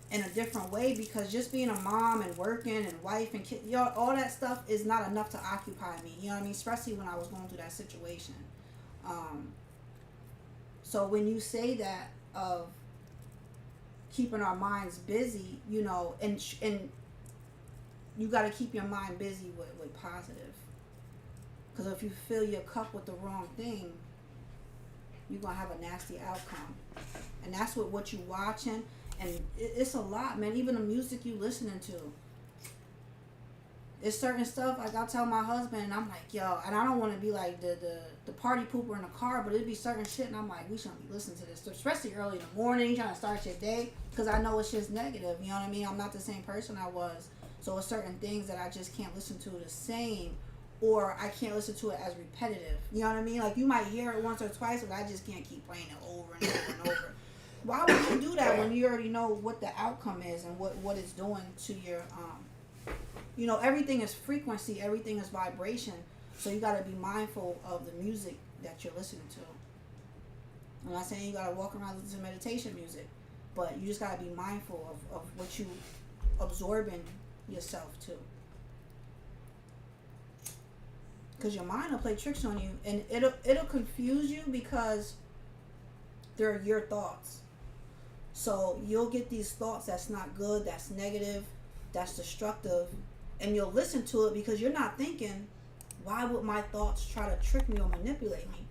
in a different way, because just being a mom and working and wife and kid, all that stuff is not enough to occupy me. You know what I mean? Especially when I was going through that situation. So when you say that of keeping our minds busy, you know, and you got to keep your mind busy with positive. Because if you fill your cup with the wrong thing, you're going to have a nasty outcome. And that's what you're watching. And it's a lot, man. Even the music you listening to. There's certain stuff, like I'll tell my husband, and I'm like, yo, and I don't want to be like the party pooper in the car, but it'd be certain shit, and I'm like, we shouldn't be listening to this, especially early in the morning, trying to start your day, because I know it's just negative, you know what I mean? I'm not the same person I was, so it's certain things that I just can't listen to the same, or I can't listen to it as repetitive, you know what I mean? Like, you might hear it once or twice, but I just can't keep playing it over and over and over. Why would you do that when you already know what the outcome is and what it's doing to your, you know, everything is frequency, everything is vibration, so you got to be mindful of the music that you're listening to. I'm not saying you got to walk around listening to meditation music. But you just gotta be mindful of what you absorbing yourself to. Because your mind will play tricks on you, and it'll confuse you because they're your thoughts. So you'll get these thoughts that's not good, that's negative, that's destructive, and you'll listen to it because you're not thinking, why would my thoughts try to trick me or manipulate me?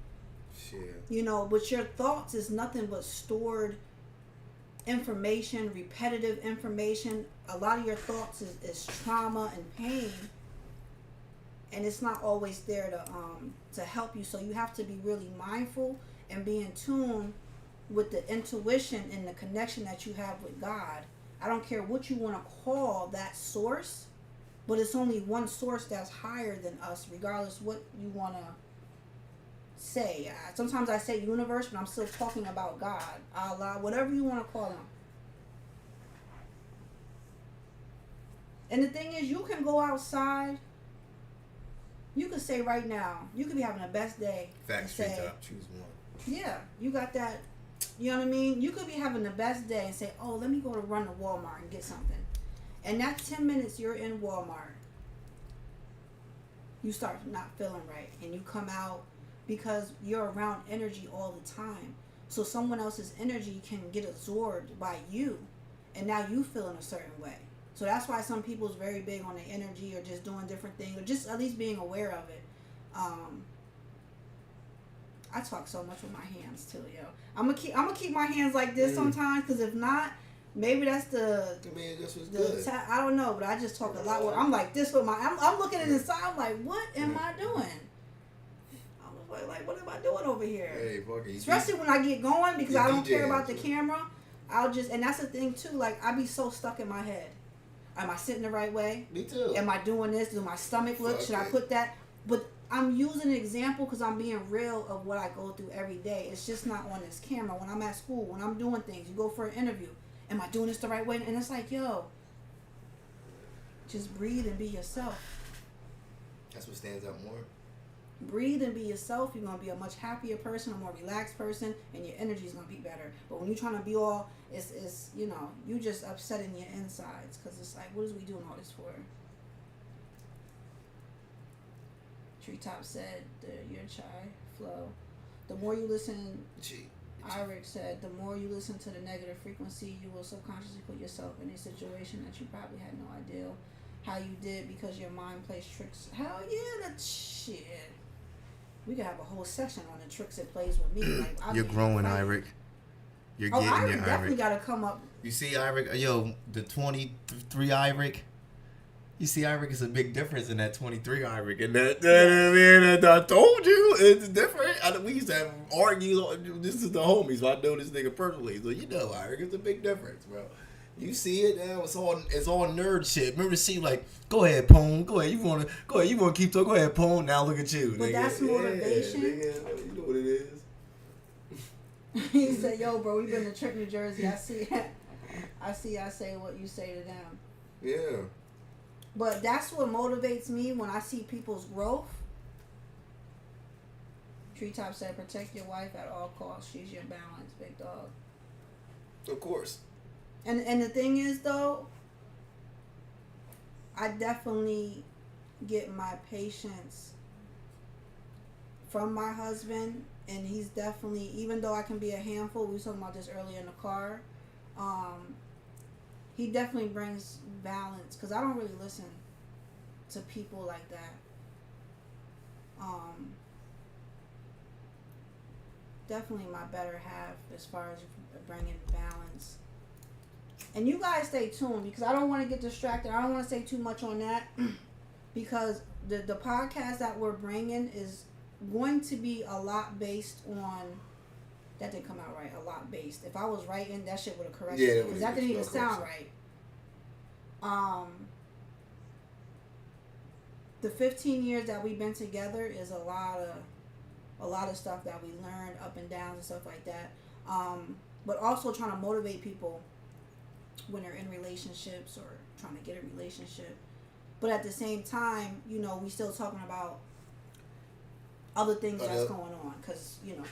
Shit. You know, but your thoughts is nothing but stored information, repetitive information. A lot of your thoughts is trauma and pain, and it's not always there to help you. So you have to be really mindful and be in tune with the intuition and the connection that you have with God. I don't care what you want to call that source, but it's only one source that's higher than us, regardless what you want to say. Sometimes I say universe, but I'm still talking about God, Allah, whatever you want to call him. And the thing is, you can go outside. You could say right now, you could be having the best day. Facts, Street Top, choose one. Yeah, you got that. You know what I mean? You could be having the best day and say, oh, let me go to run to Walmart and get something. And that 10 minutes you're in Walmart, you start not feeling right. And you come out because you're around energy all the time. So someone else's energy can get absorbed by you. And now you feel in a certain way. So that's why some people's very big on their energy or just doing different things or just at least being aware of it. I talk so much with my hands too, yo. I'm gonna keep my hands like this sometimes, because if not, maybe that's the. I mean, that's what's good. I don't know, but I just talk a lot. I'm like this with my. I'm looking at it inside. I'm like, what am I doing? I'm like, what am I doing over here? Hey, fuck it. Especially when I get going, because I don't care about the camera. I'll just, and that's the thing too. Like, I be so stuck in my head. Am I sitting the right way? Me too. Am I doing this? Does my stomach look? Should I put that? But I'm using an example because I'm being real of what I go through every day. It's just not on this camera. When I'm at school, when I'm doing things, you go for an interview. Am I doing this the right way? And it's like, yo, just breathe and be yourself. That's what stands out more. Breathe and be yourself. You're going to be a much happier person, a more relaxed person, and your energy is going to be better. But when you're trying to be all, it's you know, you just upsetting your insides, because it's like, what is we doing all this for? Treetop said, your chai flow. The more you listen, Eric said, the more you listen to the negative frequency, you will subconsciously put yourself in a situation that you probably had no idea how you did, because your mind plays tricks. Hell yeah, that shit. We could have a whole section on the tricks it plays with me. Like, you're growing, Eric. You're getting Eric your definitely Eric. got to come up. You see, Eric, yo, the 23 Eric. You see, Eric is a big difference in that 23 Eric. And I told you, it's different. We used to have argues. This is the homies, so I know this nigga personally. So you know, Eric, it's a big difference, bro. You see it now. It's all nerd shit. Remember to see, like, go ahead, Pone. Go ahead. You wanna keep talking. Go ahead, Pone. Now look at you, but nigga. That's motivation. Yeah, nigga, you know what it is. He said, "Yo, bro, we been to Trick, New Jersey. I see. I say what you say to them." Yeah. But that's what motivates me when I see people's growth. Treetop said, "Protect your wife at all costs. She's your balance, big dog." Of course. And the thing is, though, I definitely get my patience from my husband, and he's definitely, even though I can be a handful, we were talking about this earlier in the car, he definitely brings balance, because I don't really listen to people like that. Definitely my better half as far as bringing balance. And you guys stay tuned, because I don't want to get distracted. I don't want to say too much on that, because the podcast that we're bringing is going to be a lot based on, that didn't come out right, a lot based. If I was writing, that shit would have corrected me, because that didn't even sound right. The 15 years that we've been together is a lot of stuff that we learned, up and downs and stuff like that. But also trying to motivate people when they're in relationships or trying to get a relationship. But at the same time, you know, we still talking about other things that's going on, because, you know,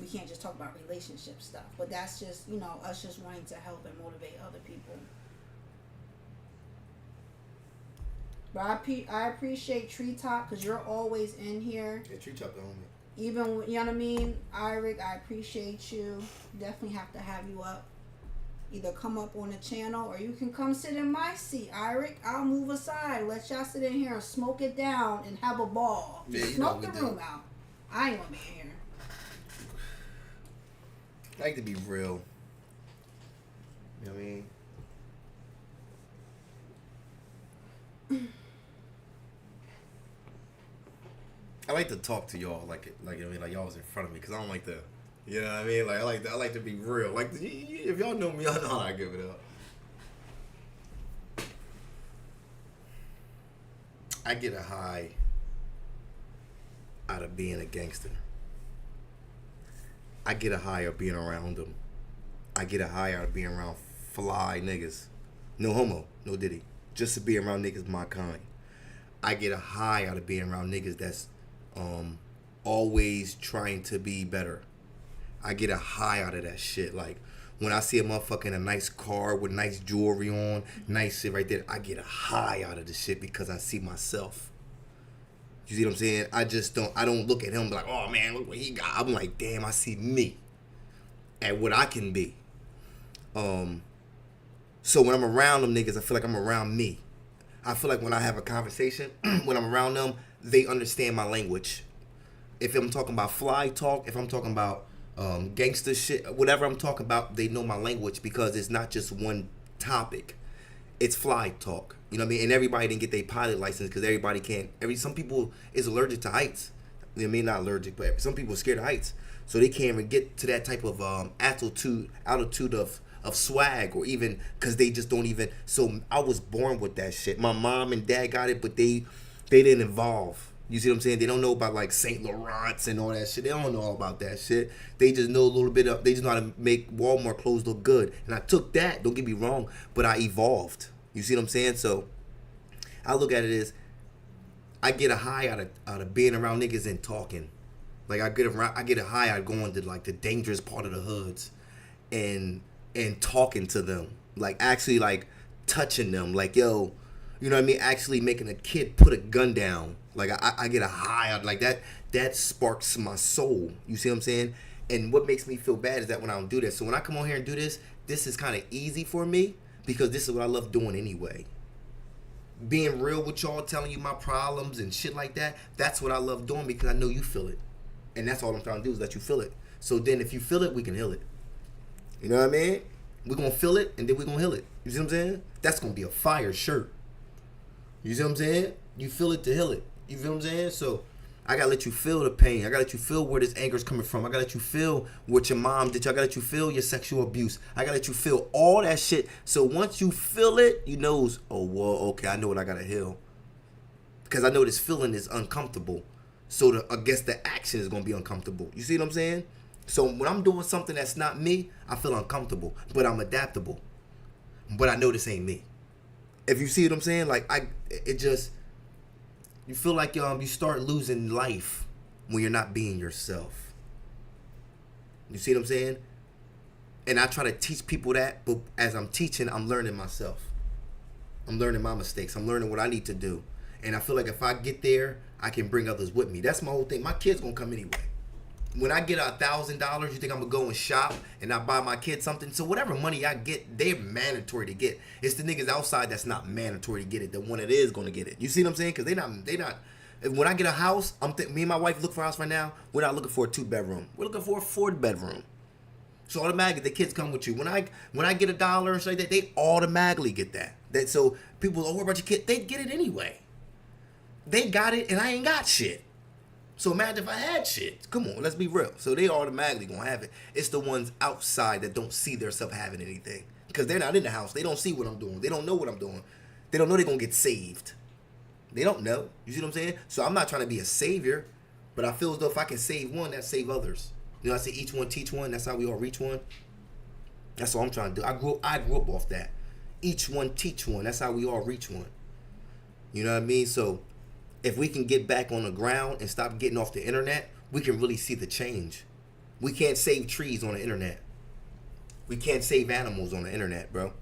we can't just talk about relationship stuff. But that's just, you know, us just wanting to help and motivate other people. But I appreciate Treetop because you're always in here. Yeah, Treetop the homie. Even, you know what I mean? Eric, I appreciate you. Definitely have to have you up. Either come up on the channel or you can come sit in my seat, Eric. I'll move aside. Let y'all sit in here and smoke it down and have a ball. Yeah, you smoke know the we room do. out. I ain't gonna be in here. I like to be real. You know what I mean? I like to talk to y'all like I mean, like y'all was in front of me, because I don't like to, you know what I mean? Like I like to be real. Like if y'all know me, y'all know how I give it up. I get a high out of being a gangster. I get a high out of being around them. I get a high out of being around fly niggas. No homo, no diddy. Just to be around niggas my kind. I get a high out of being around niggas that's always trying to be better. I get a high out of that shit. Like when I see a motherfucker in a nice car with nice jewelry on, nice shit right there, I get a high out of the shit because I see myself. You see what I'm saying? I don't look at him like, oh man, look what he got. I'm like, damn, I see me at what I can be. So when I'm around them niggas, I feel like I'm around me. I feel like when I have a conversation, when I'm around them, they understand my language. If I'm talking about fly talk, if I'm talking about gangster shit, whatever I'm talking about, they know my language because it's not just one topic. It's fly talk. You know what I mean? And everybody didn't get their pilot license because everybody can't. Some people is allergic to heights. I mean, not allergic, but some people are scared of heights. So they can't even get to that type of altitude of swag, or even because they just don't even. So I was born with that shit. My mom and dad got it, but they didn't evolve. You see what I'm saying? They don't know about like Saint Laurent's and all that shit. They don't know all about that shit. They just know a little bit of. They just know how to make Walmart clothes look good. And I took that. Don't get me wrong, but I evolved. You see what I'm saying? So I look at it as I get a high out of being around niggas and talking. Like I get a high out of going to like the dangerous part of the hoods and talking to them. Like actually like touching them. Like, yo, you know what I mean? Actually making a kid put a gun down. Like I get a high out like that. That sparks my soul. You see what I'm saying? And what makes me feel bad is that when I don't do this. So when I come on here and do this is kind of easy for me because this is what I love doing anyway. Being real with y'all, telling you my problems and shit like that. That's what I love doing because I know you feel it. And that's all I'm trying to do is let you feel it. So then if you feel it, we can heal it. You know what I mean? We're going to feel it and then we're going to heal it. You see what I'm saying? That's going to be a fire shirt. You see what I'm saying? You feel it to heal it. You feel what I'm saying? So I got to let you feel the pain. I got to let you feel where this anger is coming from. I got to let you feel what your mom did. I got to let you feel your sexual abuse. I got to let you feel all that shit. So once you feel it, you know, oh, well, okay, I know what I got to heal. Because I know this feeling is uncomfortable. So I guess the action is going to be uncomfortable. You see what I'm saying? So when I'm doing something that's not me, I feel uncomfortable. But I'm adaptable. But I know this ain't me. If you see what I'm saying? Like, you feel like you start losing life when you're not being yourself. You see what I'm saying? And I try to teach people that, but as I'm teaching, I'm learning myself. I'm learning my mistakes. I'm learning what I need to do. And I feel like if I get there, I can bring others with me. That's my whole thing. My kid's gonna come anyway. When I get $1,000, you think I'm gonna go and shop and I buy my kid something? So whatever money I get, they're mandatory to get. It's the niggas outside that's not mandatory to get it. The one that is gonna get it. You see what I'm saying? Because they not. When I get a house, me and my wife look for a house right now. We're not looking for a 2-bedroom. We're looking for a 4-bedroom. So automatically the kids come with you. When I get $1 or something like that, they automatically get that. So people, oh, what about your kid? They get it anyway. They got it and I ain't got shit. So imagine if I had shit. Come on, let's be real. So they automatically gonna have it. It's the ones outside that don't see themselves having anything. Because they're not in the house. They don't see what I'm doing. They don't know what I'm doing. They don't know they're gonna get saved. They don't know. You see what I'm saying? So I'm not trying to be a savior, but I feel as though if I can save one, that save others. You know, I say each one teach one. That's how we all reach one. That's all I'm trying to do. I grew up off that. Each one teach one. That's how we all reach one. You know what I mean? So if we can get back on the ground and stop getting off the internet, we can really see the change. We can't save trees on the internet. We can't save animals on the internet, bro.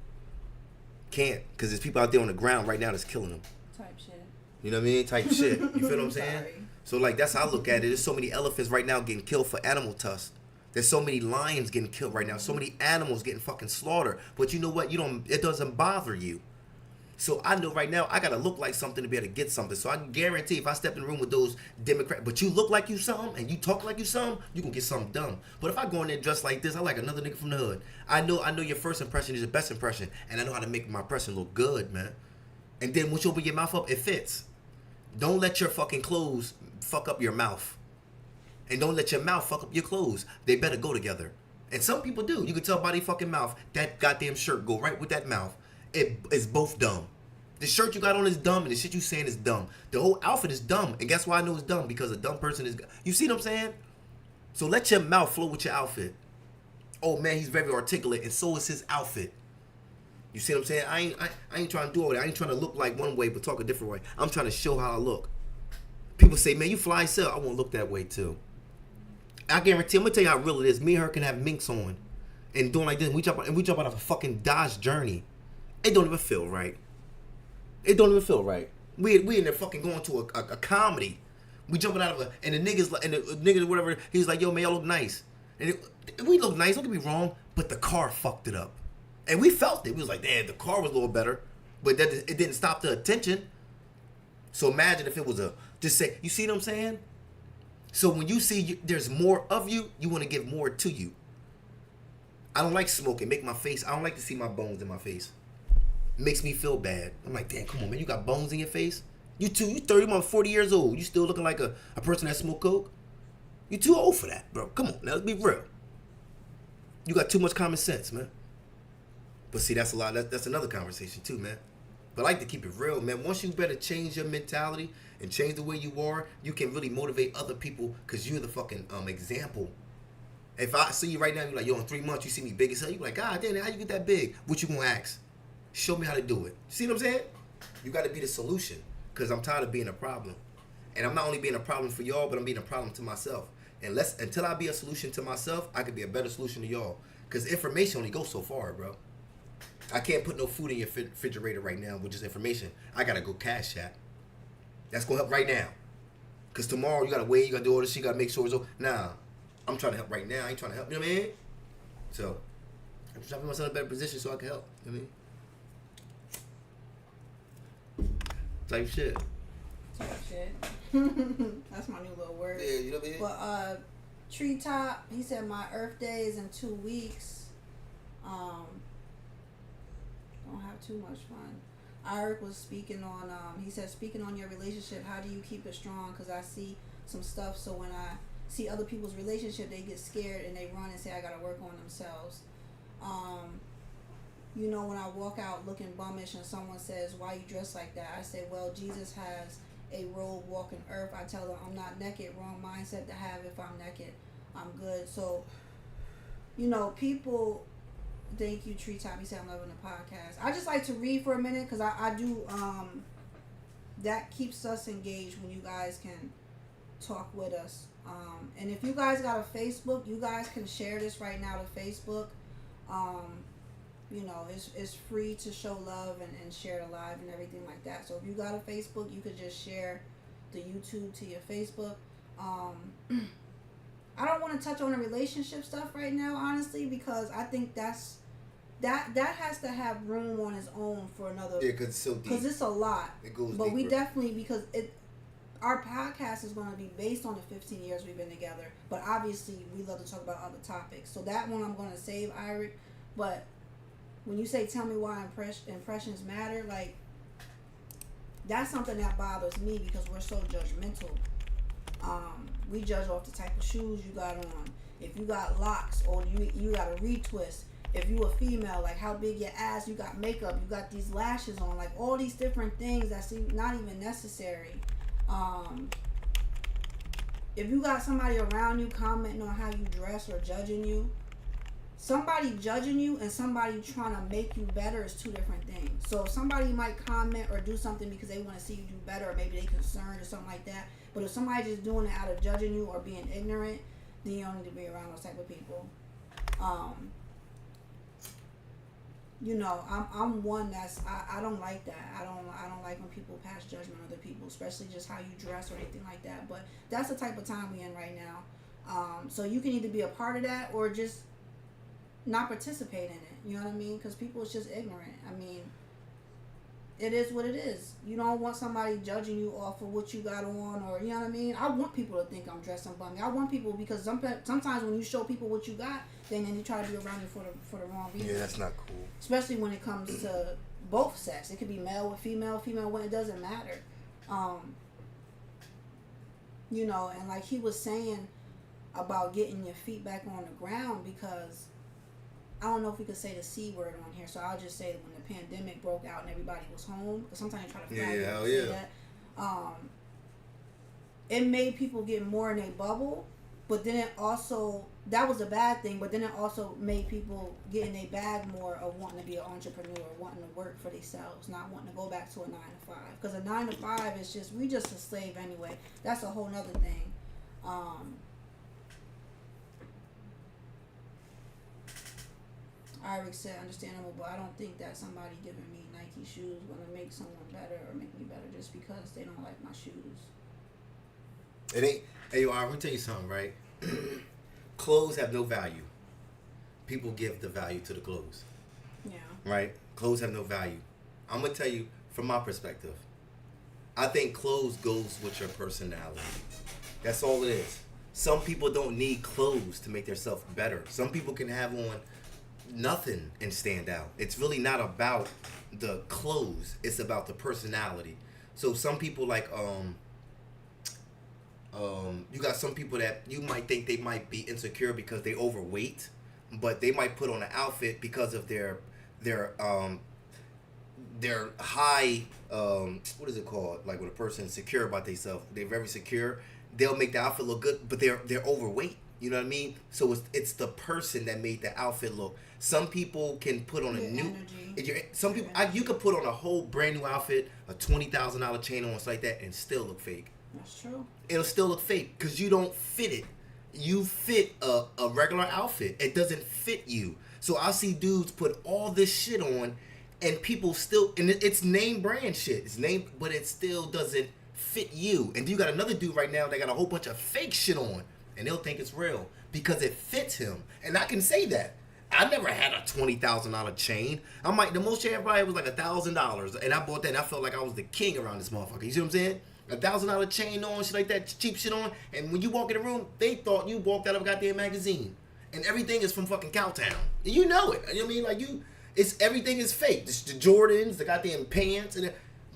Can't, because there's people out there on the ground right now that's killing them. Type shit. You know what I mean? Type shit. You feel what I'm saying? Sorry. So like that's how I look at it. There's so many elephants right now getting killed for animal tusks. There's so many lions getting killed right now. So many animals getting fucking slaughtered. But you know what? It doesn't bother you. So I know right now I gotta look like something to be able to get something. So I can guarantee if I step in the room with those Democrats, but you look like you something and you talk like you something, you gonna get something dumb. But if I go in there dressed like this, I like another nigga from the hood. I know your first impression is your best impression, and I know how to make my impression look good, man. And then once you open your mouth up, it fits. Don't let your fucking clothes fuck up your mouth. And don't let your mouth fuck up your clothes. They better go together. And some people do. You can tell by their fucking mouth. That goddamn shirt go right with that mouth. It is both dumb. The shirt you got on is dumb, and the shit you saying is dumb. The whole outfit is dumb. And guess why I know it's dumb? Because a dumb person is... You see what I'm saying? So let your mouth flow with your outfit. Oh, man, he's very articulate, and so is his outfit. You see what I'm saying? I ain't trying to do all that. I ain't trying to look like one way but talk a different way. I'm trying to show how I look. People say, man, you fly yourself. I won't look that way, too. I guarantee, I'm going to tell you how real it is. Me and her can have minks on and doing like this. We jump out of a fucking Dodge Journey. It don't even feel right. It don't even feel right. We in there fucking going to a comedy. We jumping out of and the nigga, whatever, he's like, yo, man, y'all look nice. And we look nice, don't get me wrong, but the car fucked it up. And we felt it. We was like, damn, the car was a little better. But it didn't stop the attention. So imagine if it was just say, you see what I'm saying? So when you see there's more of you, you want to give more to you. I don't like smoking. I don't like to see my bones in my face. It makes me feel bad. I'm like, damn, come on, man. You got bones in your face? You 30, 40 years old. You still looking like a person that smoke coke? You too old for that, bro. Come on, now let's be real. You got too much common sense, man. But see, that's a lot. That's another conversation too, man. But I like to keep it real, man. Once you better change your mentality and change the way you are, you can really motivate other people because you're the fucking example. If I see you right now, you're like, yo, in 3 months, you see me big as hell. You're like, God damn, how you get that big? What you gonna ask? Show me how to do it. See what I'm saying? You got to be the solution because I'm tired of being a problem. And I'm not only being a problem for y'all, but I'm being a problem to myself. Until I be a solution to myself, I could be a better solution to y'all. Because information only goes so far, bro. I can't put no food in your refrigerator right now with just information. I got to go Cash App. That's going to help right now. Because tomorrow you got to wait, you got to do all this shit, you got to make sure it's over. Nah, I'm trying to help right now. I ain't trying to help, you know what I mean? So, I'm trying to put myself in a better position so I can help, you know what I mean? Type shit. That's my new little word. Yeah, you know what I mean? But Treetop, he said my Earth Day is in 2 weeks. Don't have too much fun. Eric was speaking on. He said, speaking on your relationship, how do you keep it strong? Because I see some stuff. So when I see other people's relationship, they get scared and they run and say, I gotta work on themselves. You know, when I walk out looking bummish and someone says, why you dress like that? I say, well, Jesus has a robe walking earth. I tell them I'm not naked. Wrong mindset to have. If I'm naked, I'm good. So, you know, people, thank you, Treetop. He said I'm loving the podcast. I just like to read for a minute because I do, that keeps us engaged when you guys can talk with us. And if you guys got a Facebook, you guys can share this right now to Facebook. You know, it's free to show love and share the live and everything like that. So if you got a Facebook, you could just share the YouTube to your Facebook. I don't want to touch on the relationship stuff right now, honestly, because I think that has to have room on its own for another. Yeah, because it's so deep. Because it's a lot. It goes but deeper. We definitely, because our podcast is going to be based on the 15 years we've been together. But obviously, we love to talk about other topics. So that one I'm going to save, Eric. But when you say, tell me why impressions matter, like, that's something that bothers me because we're so judgmental. We judge off the type of shoes you got on. If you got locks or you got a retwist. If you a female, like how big your ass, you got makeup, you got these lashes on, like all these different things that seem not even necessary. If you got somebody around you commenting on how you dress or judging you, somebody judging you and somebody trying to make you better is two different things. So somebody might comment or do something because they want to see you do better, or maybe they concerned or something like that. But if somebody just doing it out of judging you or being ignorant, then you don't need to be around those type of people. You know, I'm one that's I don't like that. I don't like when people pass judgment on other people, especially just how you dress or anything like that. But that's the type of time we're in right now. So you can either be a part of that or just not participate in it. You know what I mean? Because people is just ignorant. I mean, it is what it is. You don't want somebody judging you off of what you got on, or you know what I mean. I want people to think I'm dressing bummy. I want people, because sometimes when you show people what you got, then you try to be around you for the wrong reason. Yeah, that's not cool. Especially when it comes to both sex. It could be male with female when it doesn't matter. You know, and like he was saying about getting your feet back on the ground, because I don't know if we could say the C word on here, so I'll just say when the pandemic broke out and everybody was home, because sometimes you try to say that. It made people get more in a bubble, but then it also, that was a bad thing, but then it also made people get in a bag more of wanting to be an entrepreneur, wanting to work for themselves, not wanting to go back to a 9 to 5. Because a 9 to 5 is just, we just a slave anyway. That's a whole nother thing. Eric said, understandable, but I don't think that somebody giving me Nike shoes gonna make someone better or make me better just because they don't like my shoes. It ain't. Hey, yo, I'm gonna tell you something, right? Clothes have no value. People give the value to the clothes. Yeah. Right? Clothes have no value. I'm gonna tell you from my perspective. I think clothes goes with your personality. That's all it is. Some people don't need clothes to make themselves better. Some people can have on nothing and stand out. It's really not about the clothes. It's about the personality. So some people like you got some people that you might think they might be insecure because they overweight, but they might put on an outfit because of their high what is it called? Like when a person's secure about themselves, they're very secure. They'll make the outfit look good, but they're overweight. You know what I mean? So it's the person that made the outfit look. Some people can put on some people you could put on a whole brand new outfit, a $20,000 chain on, like that, and still look fake. That's true. It'll still look fake because you don't fit it. You fit a regular outfit. It doesn't fit you. So I see dudes put all this shit on, and people still, and it's name brand shit. It's name, but it still doesn't fit you. And you got another dude right now that got a whole bunch of fake shit on, and they'll think it's real because it fits him. And I can say that. I never had a $20,000 chain. The most chain I probably had was like $1,000, and I bought that. And I felt like I was the king around this motherfucker. You see what I'm saying? $1,000 chain on, shit like that, cheap shit on, and when you walk in the room, they thought you walked out of a goddamn magazine, and everything is from fucking Cowtown. You know it. You know what I mean? Like everything is fake. The Jordans, the goddamn pants,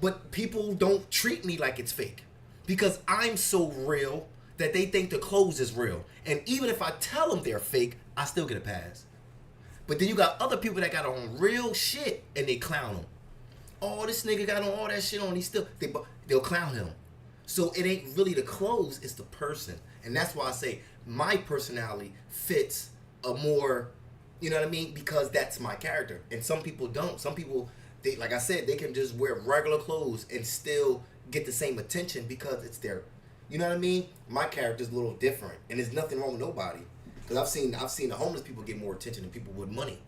but people don't treat me like it's fake because I'm so real that they think the clothes is real, and even if I tell them they're fake, I still get a pass. But then you got other people that got on real shit and they clown them. Oh, this nigga got on all that shit on. They'll clown him. So it ain't really the clothes, it's the person. And that's why I say my personality fits a more, you know what I mean? Because that's my character. And some people don't. Some people, they, like I said, they can just wear regular clothes and still get the same attention because it's their, you know what I mean? My character's a little different. And there's nothing wrong with nobody. Because I've seen the homeless people get more attention than people with money.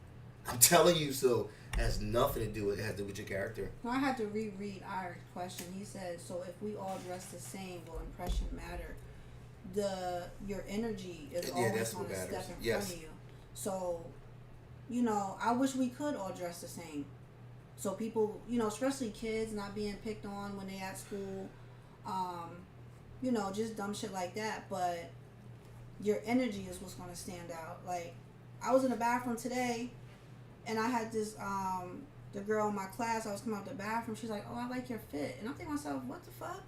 I'm telling you, so it has nothing to do with your character. No, I had to reread Eric's question. He said, so if we all dress the same, will impression matter? Your energy is always going to step in front of you. So, you know, I wish we could all dress the same. So people, you know, especially kids not being picked on when they at school, you know, just dumb shit like that. But your energy is what's going to stand out. Like, I was in the bathroom today, and I had this, the girl in my class, I was coming out the bathroom, she's like, oh, I like your fit. And I'm thinking to myself, what the fuck?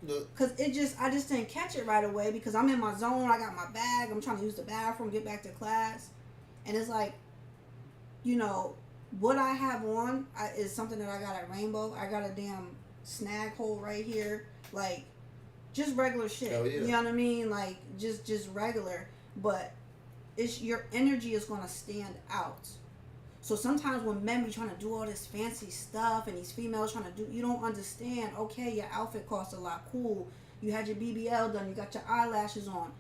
Because I just didn't catch it right away because I'm in my zone, I got my bag, I'm trying to use the bathroom, get back to class. And it's like, you know, what I have on is something that I got at Rainbow. I got a damn snag hole right here. Like, just regular shit. Hell yeah. You know what I mean? Like, just regular. But your energy is going to stand out. So sometimes when men be trying to do all this fancy stuff and these females trying to do, you don't understand, okay, your outfit costs a lot, cool. You had your BBL done, you got your eyelashes on.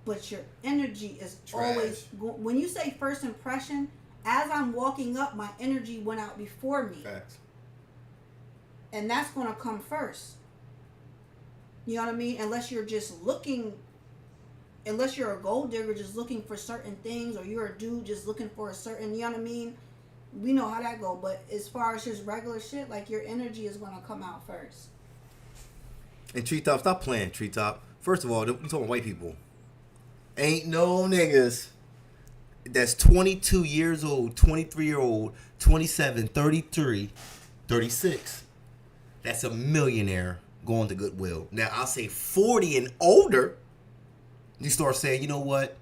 but your energy is Trash. always when you say first impression. As I'm walking up, my energy went out before me. Facts. And that's going to come first. You know what I mean? Unless you're a gold digger just looking for certain things, or you're a dude just looking for a certain, you know what I mean? We know how that go. But as far as just regular shit, like, your energy is going to come out first. And Treetop, stop playing, Treetop. First of all, we talking white people. Ain't no niggas that's 22 years old, 23-year-old, 27, 33, 36. That's a millionaire going to Goodwill. Now, I'll say 40 and older, you start saying, you know what?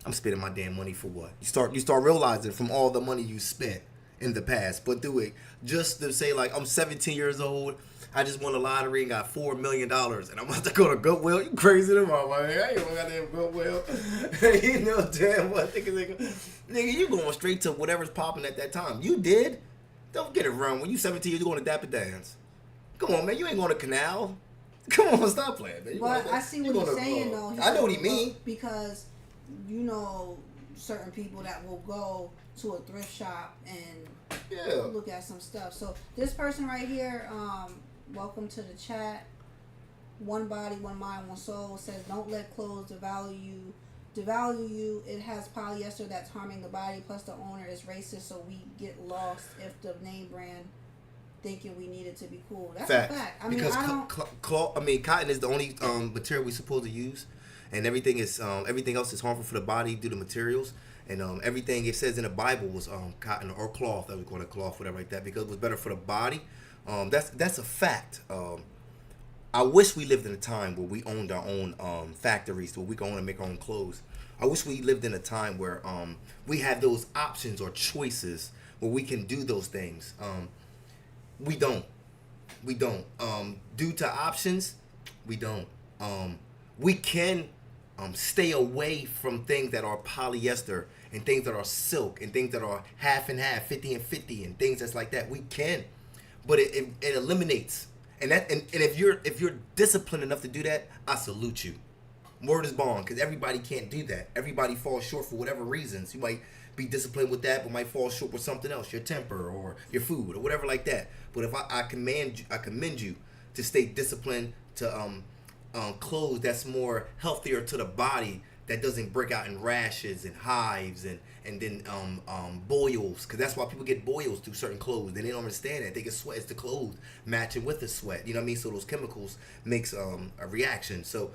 I'm spending my damn money for what? You start realizing from all the money you spent in the past. But do it just to say, like, I'm 17 years old, I just won the lottery and got $4 million, and I'm about to go to Goodwill. You crazy them all, man. I ain't gonna goddamn Goodwill. You know damn what nigga, you going straight to whatever's popping at that time. You did. Don't get it wrong. When you 17, you're going to Dapper Dance. Come on, man. You ain't going to Canal. Come on, stop playing, man. But I see what he's saying, though. I know what he mean. Because, you know, certain people that will go to a thrift shop and look at some stuff. So this person right here, welcome to the chat. One body, one mind, one soul says, don't let clothes devalue you. It has polyester that's harming the body. Plus the owner is racist, so we get lost if the name brand thinking we need it to be cool. That's a fact. I mean, because I don't. cotton is the only material we're supposed to use, and everything else is harmful for the body due to materials. And everything it says in the Bible was cotton or cloth. That we call it cloth, whatever like that, because it was better for the body. That's a fact. I wish we lived in a time where we owned our own factories, where we could own and make our own clothes. I wish we lived in a time where we had those options or choices where we can do those things. We don't. Due to options, we don't. We can stay away from things that are polyester and things that are silk and things that are half and half, 50 and 50, and things that's like that. We can, but it eliminates. And if you're disciplined enough to do that, I salute you. Word is bond, because everybody can't do that. Everybody falls short for whatever reasons. You might be disciplined with that, but might fall short with something else, your temper or your food or whatever like that. But if I commend you to stay disciplined to clothes that's more healthier to the body, that doesn't break out in rashes and hives and then boils, because that's why people get boils through certain clothes. They don't understand that. They get sweat. It's the clothes matching with the sweat. You know what I mean? So those chemicals makes a reaction. So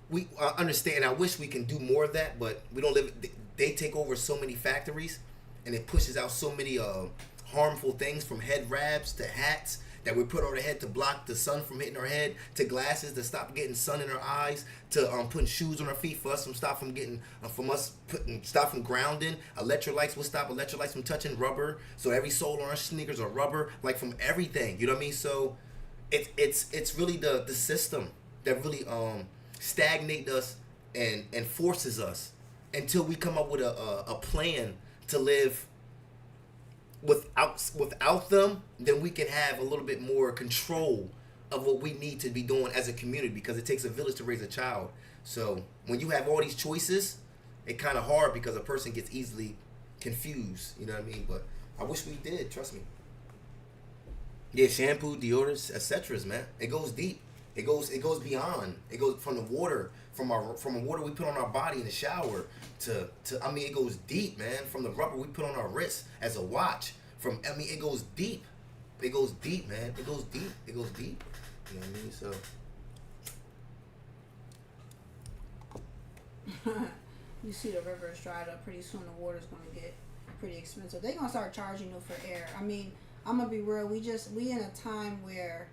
we understand. I wish we can do more of that, but we don't live. They take over so many factories, and it pushes out so many harmful things, from head wraps to hats that we put on our head to block the sun from hitting our head, to glasses to stop getting sun in our eyes, to putting shoes on our feet for us from stop from getting stop from grounding. Electrolytes will stop electrolytes from touching rubber, so every sole on our sneakers are rubber, like from everything. You know what I mean? So it's really the system that really stagnate us and forces us until we come up with a plan to live without them. Then we can have a little bit more control of what we need to be doing as a community, because it takes a village to raise a child. So when you have all these choices, it's kind of hard because a person gets easily confused. You know what I mean? But I wish we did. Trust me. Yeah, shampoo, deodorants, etc. Man, it goes deep. It goes beyond. It goes from the water, from the water we put on our body in the shower to I mean, it goes deep, man. From the rubber we put on our wrist as a watch. It goes deep. It goes deep, man. It goes deep. It goes deep. You know what I mean? So You see the river is dried up. Pretty soon the water's gonna get pretty expensive. They're gonna start charging you for air. I mean, I'm gonna be real. We in a time where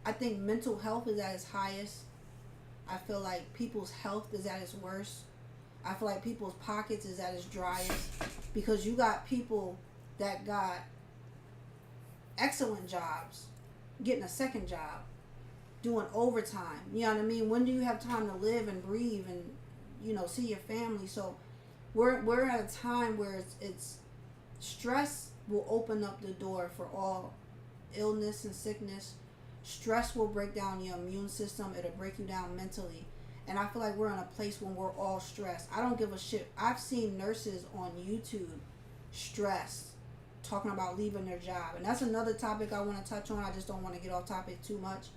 I think mental health is at its highest. I feel like people's health is at its worst. I feel like people's pockets is at its driest, because you got people that got excellent jobs, getting a second job, doing overtime. You know what I mean? When do you have time to live and breathe and, you know, see your family? So we're at a time where it's stress will open up the door for all illness and sickness. Stress will break down your immune system. It'll break you down mentally. And I feel like we're in a place when we're all stressed. I don't give a shit. I've seen nurses on YouTube stressed, talking about leaving their job. And that's another topic I want to touch on. I just don't want to get off topic too much.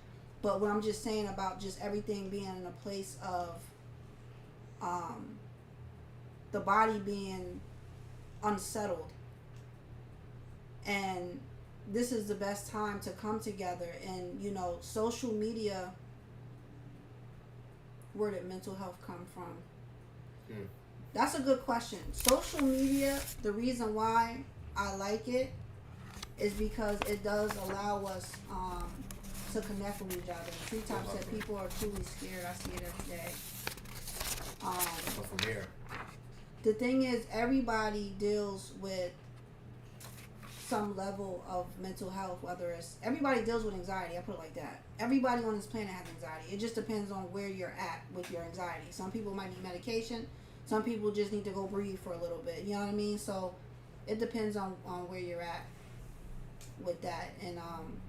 But what I'm just saying about just everything being in a place of the body being unsettled. And this is the best time to come together. And, you know, social media, where did mental health come from? That's a good question. Social media, the reason why I like it is because it does allow us to connect with each other. Treetop said people are truly scared. I see it every day. From here. The thing is, everybody deals with some level of mental health, whether it's, everybody deals with anxiety, I put it like that. Everybody on this planet has anxiety. It just depends on where you're at with your anxiety. Some people might need medication. Some people just need to go breathe for a little bit. You know what I mean? So it depends on where you're at with that. And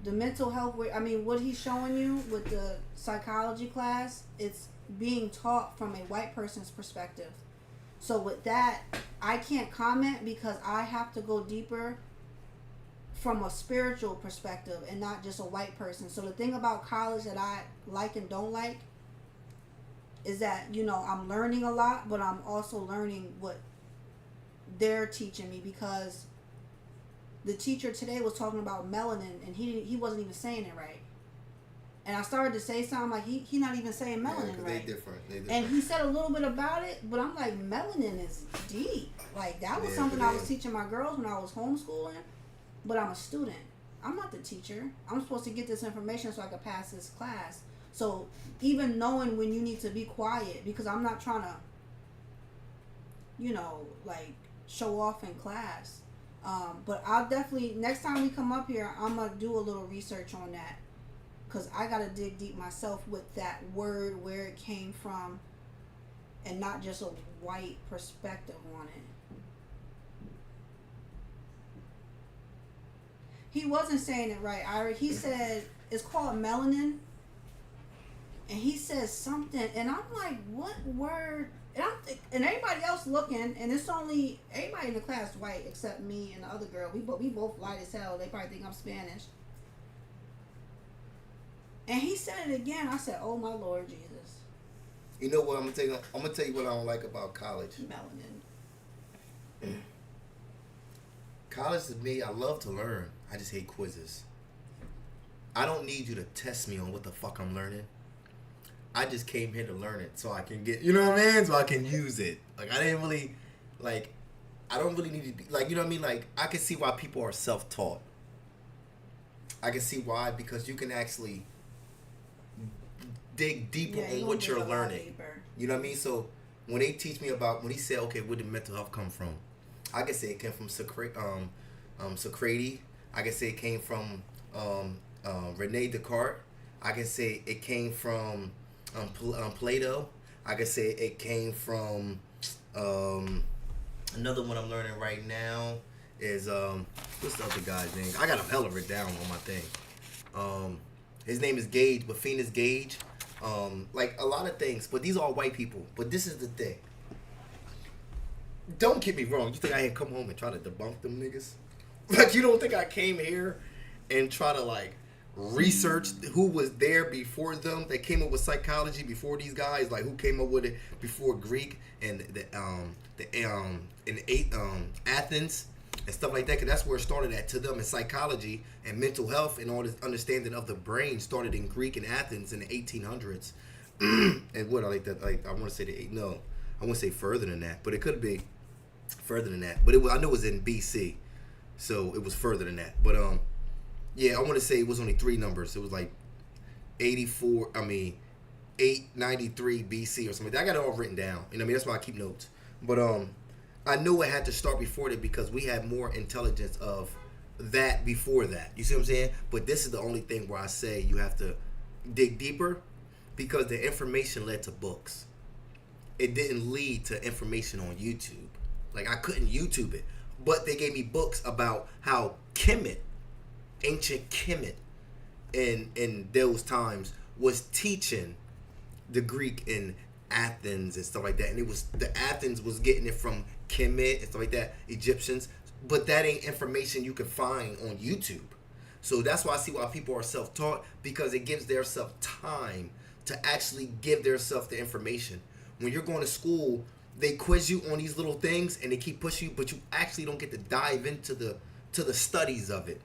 the mental health, I mean, what he's showing you with the psychology class, it's being taught from a white person's perspective. So with that, I can't comment because I have to go deeper from a spiritual perspective and not just a white person. So the thing about college that I like and don't like is that, you know, I'm learning a lot, but I'm also learning what they're teaching me, because the teacher today was talking about melanin and he wasn't even saying it right. And I started to say something like he not even saying melanin right. They different. And he said a little bit about it, but I'm like, melanin is deep. Like, that was something I was teaching my girls when I was homeschooling. But I'm a student. I'm not the teacher. I'm supposed to get this information so I can pass this class. So even knowing when you need to be quiet, because I'm not trying to, you know, like, show off in class. But I'll definitely, next time we come up here, I'm going to do a little research on that. Because I got to dig deep myself with that word, where it came from, and not just a white perspective on it. He wasn't saying it right, Ira. He said it's called melanin, and he says something, and I'm like, what word? And everybody else looking, and it's only everybody in the class white except me and the other girl. We both light as hell. They probably think I'm Spanish. And he said it again. I said, "Oh my Lord Jesus." You know what? I'm gonna tell you what I don't like about college. Melanin. College to me, I love to learn. I just hate quizzes. I don't need you to test me on what the fuck I'm learning. I just came here to learn it so I can get, you know what I mean? So I can use it. Like, I didn't really, like, I don't really need to be, like, you know what I mean? Like, I can see why people are self-taught. I can see why, because you can actually dig deeper on what you're learning. You know what I mean? So when they teach me about, when he said, okay, where did mental health come from? I can say it came from Socrates. I can say it came from Rene Descartes. I can say it came from Plato. I can say it came from another one I'm learning right now is what's the other guy's name? I got a hell of it down on my thing. His name is Gage, but Phoenix Gage. Like a lot of things, but these are all white people. But this is the thing. Don't get me wrong. You think I ain't come home and try to debunk them niggas? Like, you don't think I came here and try to, like, research who was there before them? They came up with psychology before these guys. Like, who came up with it before Greek and Athens and stuff like that? Because that's where it started at to them. And psychology and mental health and all this understanding of the brain started in Greek and Athens in the 1800s. And what I like that? Like, I want to say I wouldn't say further than that, but it could be further than that. But I know it was in BC, so it was further than that. But yeah, I want to say it was only 3 numbers. It was like 893 BC or something. I got it all written down. You know what I mean? That's why I keep notes. But I know it had to start before that because we had more intelligence of that before that. You see what I'm saying? But this is the only thing where I say you have to dig deeper because the information led to books. It didn't lead to information on YouTube. Like, I couldn't YouTube it. But they gave me books about how Kemet, ancient Kemet, in those times was teaching the Greek and Athens and stuff like that, and it was the Athens was getting it from Kemet and stuff like that, Egyptians, but that ain't information you can find on YouTube. So that's why I see why people are self-taught, because it gives their self time to actually give their self the information. When you're going to school, they quiz you on these little things and they keep pushing you, but you actually don't get to dive into the studies of it.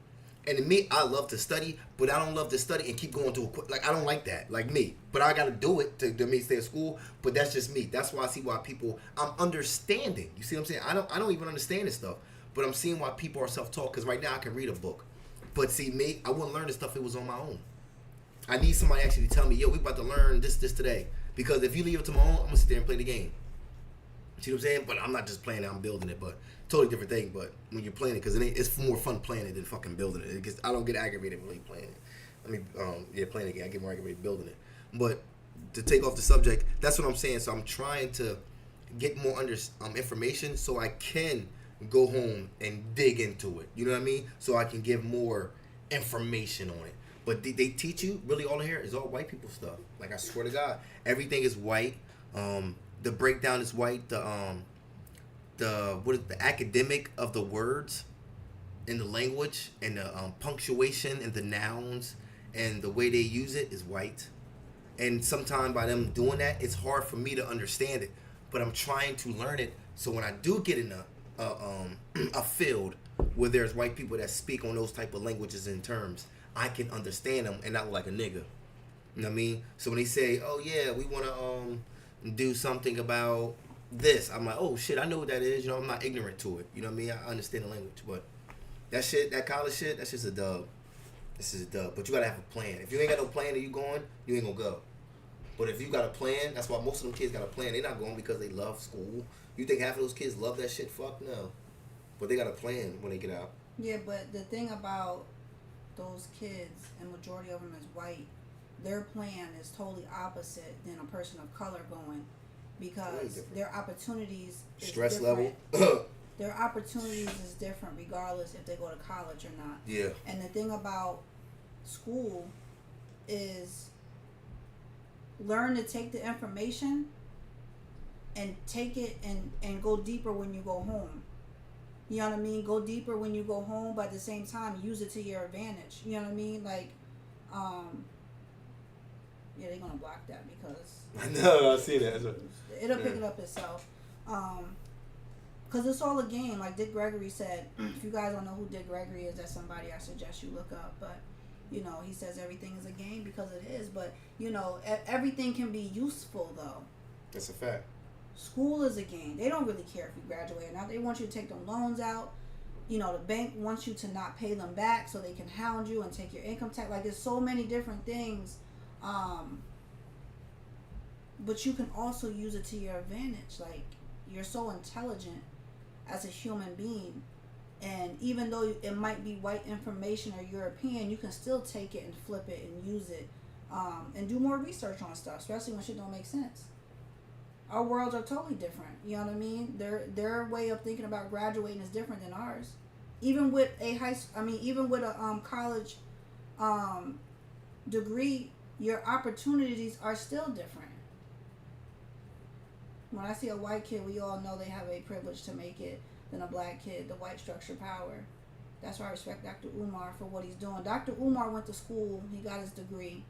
And to me, I love to study, but I don't love to study and keep going to like I don't like that, like me. But I got to do it to me stay at school. But that's just me. That's why I see why people. I'm understanding. You see what I'm saying? I don't even understand this stuff, but I'm seeing why people are self-taught. Because right now I can read a book, but see me, I wouldn't learn this stuff if it was on my own. I need somebody actually to tell me, yo, we about to learn this today. Because if you leave it to my own, I'm gonna sit there and play the game. See what I'm saying? But I'm not just playing it, I'm building it. But totally different thing. But when you're playing it, because it's more fun playing it than fucking building it. I don't get aggravated really playing it. I mean, playing the game, I get more aggravated building it. But to take off the subject, that's what I'm saying. So I'm trying to get more information so I can go home and dig into it. You know what I mean? So I can give more information on it. But they teach you really all in here is all white people stuff. Like I swear to God, everything is white. The breakdown is white. The academic of the words in the language and the punctuation and the nouns and the way they use it is white. And sometimes by them doing that, it's hard for me to understand it. But I'm trying to learn it so when I do get in a field where there's white people that speak on those type of languages and terms, I can understand them and not look like a nigga. You know what I mean? So when they say, "Oh yeah, we want to do something about this," I'm like, "Oh shit, I know what that is." You know, I'm not ignorant to it. You know what I mean? I understand the language, but that shit, that college shit, that's just a dub. This is a dub. But you gotta have a plan. If you ain't got no plan and you going, you ain't gonna go. But if you got a plan, that's why most of them kids got a plan. They're not going because they love school. You think half of those kids love that shit? Fuck no. But they got a plan when they get out. Yeah, but the thing about those kids, and majority of them is white, their plan is totally opposite than a person of color going, because their opportunities is stress different. level. Their opportunities is different regardless if they go to college or not. Yeah. And the thing about school is learn to take the information and take it and go deeper when you go home. You know what I mean? Go deeper when you go home, but at the same time, use it to your advantage. You know what I mean? Like, yeah, they're gonna block that because No, I see that. It'll pick it up itself. Because it's all a game. Like Dick Gregory said, if you guys don't know who Dick Gregory is, that's somebody I suggest you look up. But, you know, he says everything is a game because it is. But, you know, everything can be useful, though. That's a fact. School is a game. They don't really care if you graduate or not. They want you to take them loans out. You know, the bank wants you to not pay them back so they can hound you and take your income tax. Like, there's so many different things. But you can also use it to your advantage. Like, you're so intelligent as a human being. And even though it might be white information or European, you can still take it and flip it and use it. And do more research on stuff, especially when shit don't make sense. Our worlds are totally different. You know what I mean? Their way of thinking about graduating is different than ours. Even with a even with a college degree, your opportunities are still different. When I see a white kid, we all know they have a privilege to make it than a black kid. The white structure power. That's why I respect Dr. Umar for what he's doing. Dr. Umar went to school. He got his degree.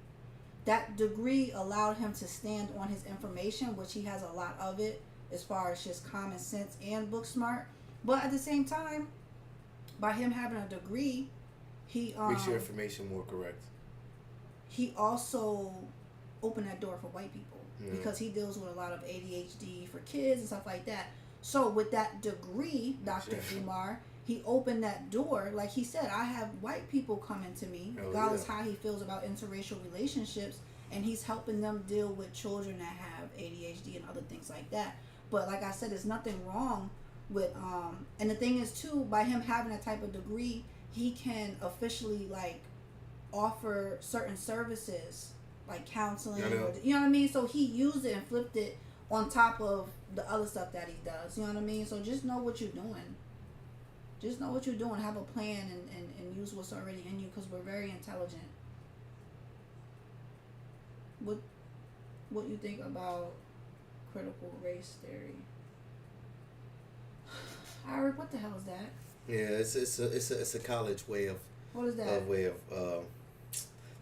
That degree allowed him to stand on his information, which he has a lot of it as far as just common sense and book smart. But at the same time, by him having a degree, he makes your information more correct. He also opened that door for white people because he deals with a lot of ADHD for kids and stuff like that. So with that degree, Dr. Umar, he opened that door. Like he said, I have white people coming to me, regardless how he feels about interracial relationships, and he's helping them deal with children that have ADHD and other things like that. But like I said, there's nothing wrong with and the thing is too, by him having a type of degree, he can officially like offer certain services like counseling, or, you know what I mean? So he used it and flipped it on top of the other stuff that he does. You know what I mean? So just know what you're doing. Just know what you're doing. Have a plan and use what's already in you, because we're very intelligent. What you think about critical race theory. Eric, what the hell is that? Yeah, it's a college way of What is that?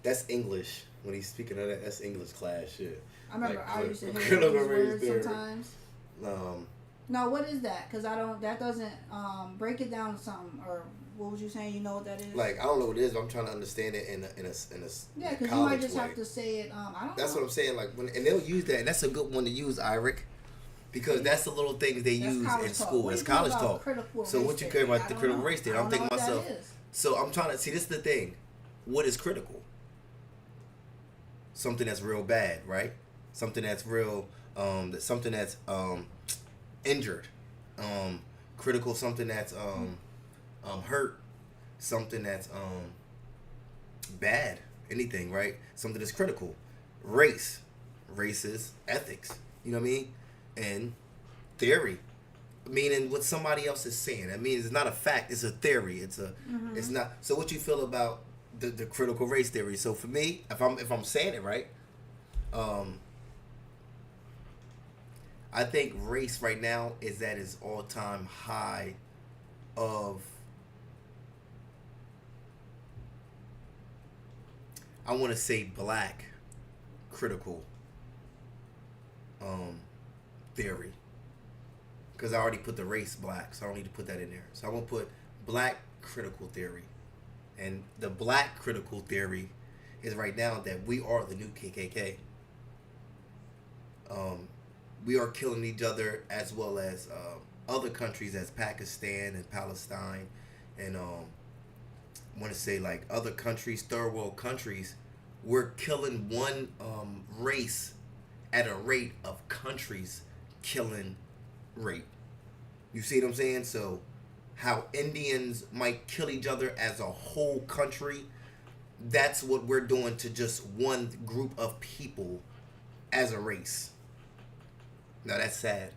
That's English. When he's speaking of that, that's English class shit. I remember Like, I used to hear critical those race words theory. sometimes. Um, No, what is that? Because I don't. That doesn't break it down to something. Or what was you saying? You know what that is? like I don't know what it is, but I'm trying to understand it in a Yeah, because you college might just way. have to say it. I don't That's know. what I'm saying. Like and they'll use that. And that's a good one to use, Eric, because that's the little things they That's use college in talk. school. What It's do you think college about talk. critical So race what you theory? care about I the don't critical know. race theory? I I'm don't thinking know what myself. that is. So I'm trying to see. This is the thing. What is critical? Something that's real bad, right? Something that's real. Something that's injured. Critical. Something that's hurt. Something that's bad. Anything, right? Something that's critical. Races, ethics. You know what I mean? And theory. Meaning what somebody else is saying. I mean, it's not a fact. It's a theory. It's not. So what you feel about the critical race theory? So for me, if I'm saying it right, I think race right now is at its all-time high of, I want to say, black critical theory. Because I already put the race black, so I don't need to put that in there. So I won't put black critical theory. And the black critical theory is right now that we are the new KKK. We are killing each other as well as other countries as Pakistan and Palestine. And I want to say like other countries, third world countries. We're killing one race at a rate of countries killing rate. You see what I'm saying? So how Indians might kill each other as a whole country, that's what we're doing to just one group of people as a race. Now that's sad.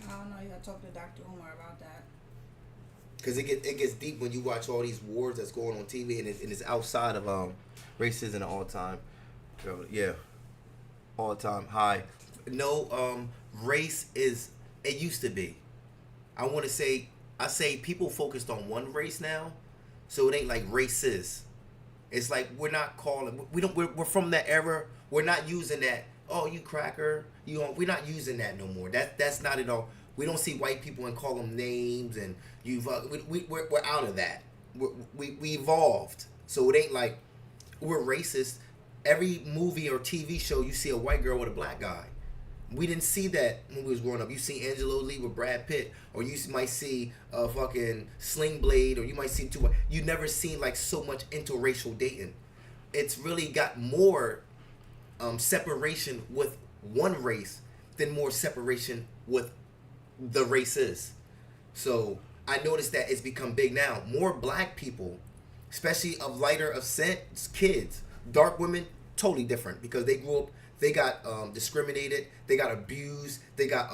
I don't know. You gotta talk to Dr. Umar about that. Because it gets deep when you watch all these wars that's going on TV, and it's outside of racism all time. Yeah, all time high. No, race is, it used to be. I want to say, I say people focused on one race now, so it ain't like races. It's like we're not calling, we're from that era. We're not using that. Oh, you cracker, we're not using that no more. That's not at all. We don't see white people and call them names, and we're out of that. We evolved, so it ain't like we're racist. Every movie or TV show, you see a white girl with a black guy. We didn't see that when we was growing up. You see Angela Lee with Brad Pitt, or you might see a fucking Sling Blade, or you might see two. You never seen like so much interracial dating. It's really got more separation with one race than more separation with the races. So I noticed that it's become big now. More black people, especially of lighter ascent kids, dark women, totally different because they grew up. They got discriminated. They got abused. They got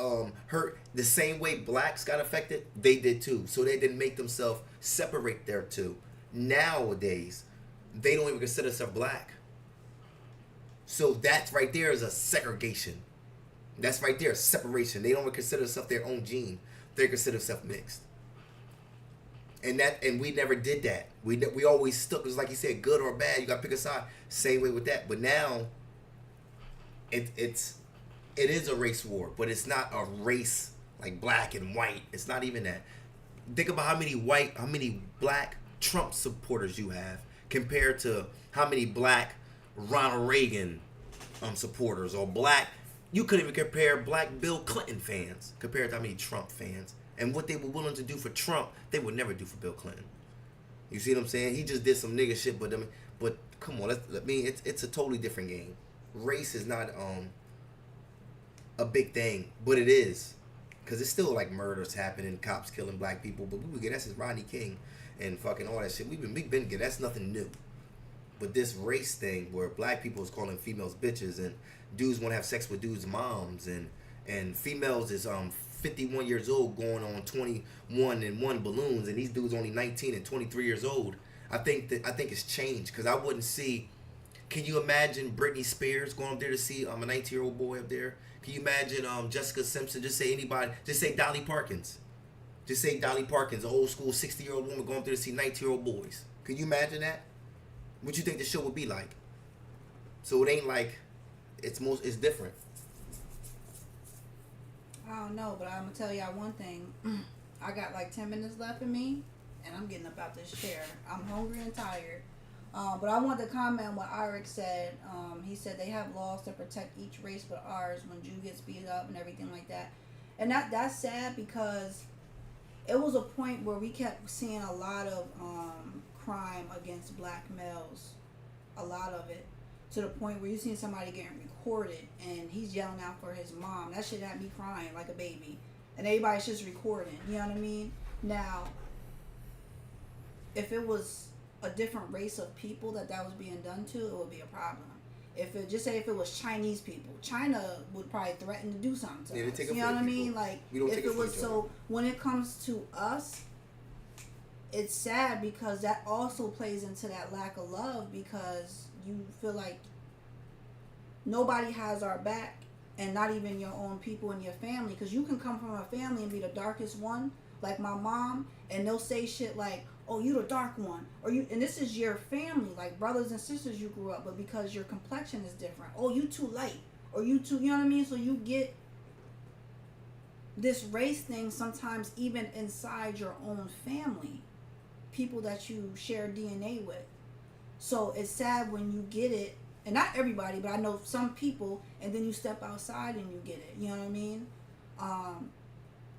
hurt. The same way blacks got affected, they did too. So they didn't make themselves separate there too. Nowadays, they don't even consider themselves black. So that right there is a segregation. That's right there, separation. They don't even consider themselves their own gene. They consider themselves mixed. And we never did that. We always stuck. It was like you said, good or bad. You got to pick a side. Same way with that. But now, it is a race war, but it's not a race like black and white. It's not even that. Think about how many black Trump supporters you have compared to how many black Ronald Reagan supporters, or black. You couldn't even compare black Bill Clinton fans compared to how many Trump fans. And what they were willing to do for Trump, they would never do for Bill Clinton. You see what I'm saying? He just did some nigga shit, but come on, it's a totally different game. Race is not a big thing, but it is, because it's still like murders happening, cops killing black people. But we would get that's just Rodney King and fucking all that shit. We've been good. That's nothing new. But this race thing where black people is calling females bitches, and dudes want to have sex with dudes' moms, and females is 51 years old going on 21 and 1 balloons, and these dudes only 19 and 23 years old. I think it's changed, because I wouldn't see Can you imagine Britney Spears going up there to see a 19-year-old boy up there? Can you imagine Jessica Simpson? Just say anybody. Just say Dolly Parkins. Just say Dolly Parkins, an old school 60-year-old woman going up there to see 19-year-old boys. Can you imagine that? What you think the show would be like? So it ain't like it's different. I don't know, but I'm gonna tell y'all one thing. I got like 10 minutes left in me, and I'm getting up out this chair. I'm hungry and tired. But I want to comment on what Eric said. He said they have laws to protect each race but ours when Jew gets beat up and everything like that. And that's sad because it was a point where we kept seeing a lot of crime against black males. A lot of it. To the point where you see somebody getting recorded and he's yelling out for his mom. That shit had me crying like a baby. And everybody's just recording. You know what I mean? Now, if it was a different race of people that was being done to, it would be a problem. If it was Chinese people, China would probably threaten to do something to us. You know what I mean? Like, if it was so, when it comes to us, it's sad because that also plays into that lack of love because you feel like nobody has our back, and not even your own people in your family, because you can come from a family and be the darkest one, like my mom, and they'll say shit like, oh, you the dark one, or you, and this is your family, like brothers and sisters you grew up, but because your complexion is different, oh, you too light, or you too, you know what I mean? So you get this race thing sometimes even inside your own family, people that you share DNA with. So it's sad when you get it, and not everybody, but I know some people, and then you step outside and you get it. You know what I mean?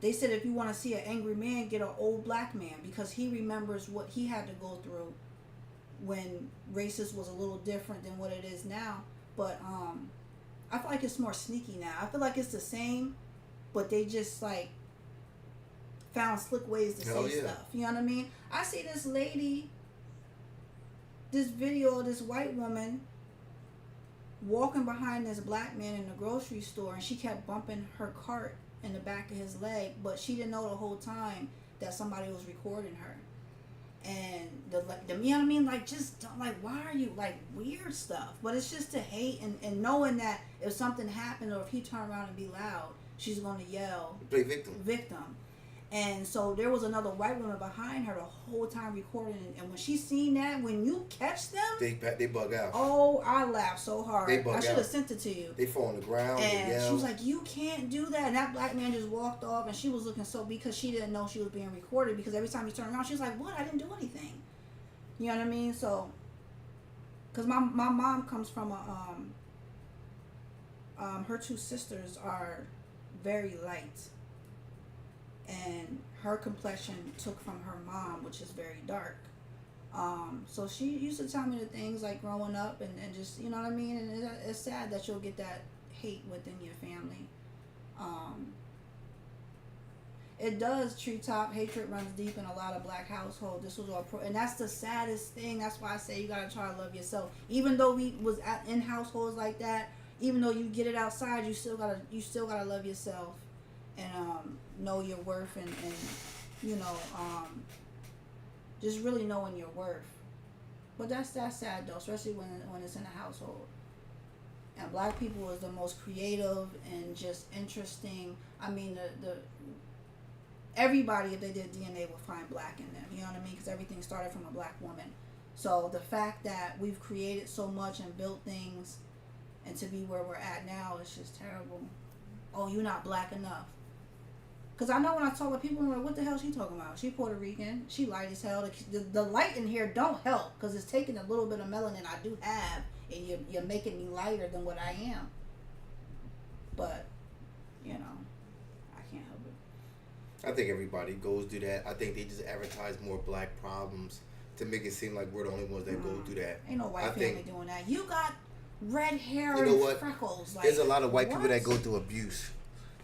They said if you want to see an angry man, get an old black man, because he remembers what he had to go through when racism was a little different than what it is now. But I feel like it's more sneaky now. I feel like it's the same, but they just like found slick ways to say stuff. You know what I mean? I see this lady, this video of this white woman walking behind this black man in the grocery store, and she kept bumping her cart in the back of his leg, but she didn't know the whole time that somebody was recording her. And the you know what I mean? Like, just like, why are you like weird stuff? But it's just to hate and knowing that if something happened or if he turned around and be loud, she's going to yell, play victim. And so there was another white woman behind her the whole time recording. And when she seen that, when you catch them, they bug out. Oh, I laughed so hard. They bug I should have out. sent it to you. They fall on the ground. And they yell. she was like, you can't do that. And that black man just walked off, and she was looking so, because she didn't know she was being recorded, because every time he turned around, she was like, what? I didn't do anything. You know what I mean? So, because my mom comes from her two sisters are very light. And her complexion took from her mom, which is very dark. So she used to tell me the things like growing up and just, you know what I mean? And it's sad that you'll get that hate within your family. It does, Treetop. Hatred runs deep in a lot of black households. This was all and that's the saddest thing. That's why I say you gotta try to love yourself. Even though we was in households like that, even though you get it outside, you still gotta love yourself and know your worth and you know just really knowing your worth. But that's sad though, especially when it's in a household. And black people is the most creative and just interesting. I mean, the everybody, if they did DNA, would find black in them. You know what I mean? Because everything started from a black woman. So the fact that we've created so much and built things, and to be where we're at now is just terrible. Oh, you're not black enough. Because I know when I talk with people, I'm like, what the hell is she talking about? She Puerto Rican. She light as hell. The light in here don't help, because it's taking a little bit of melanin I do have, and you're making me lighter than what I am. But, you know, I can't help it. I think everybody goes through that. I think they just advertise more black problems to make it seem like we're the only ones that go through that. Ain't no white family doing that. You got red hair and freckles. Like, there's a lot of white people that go through abuse.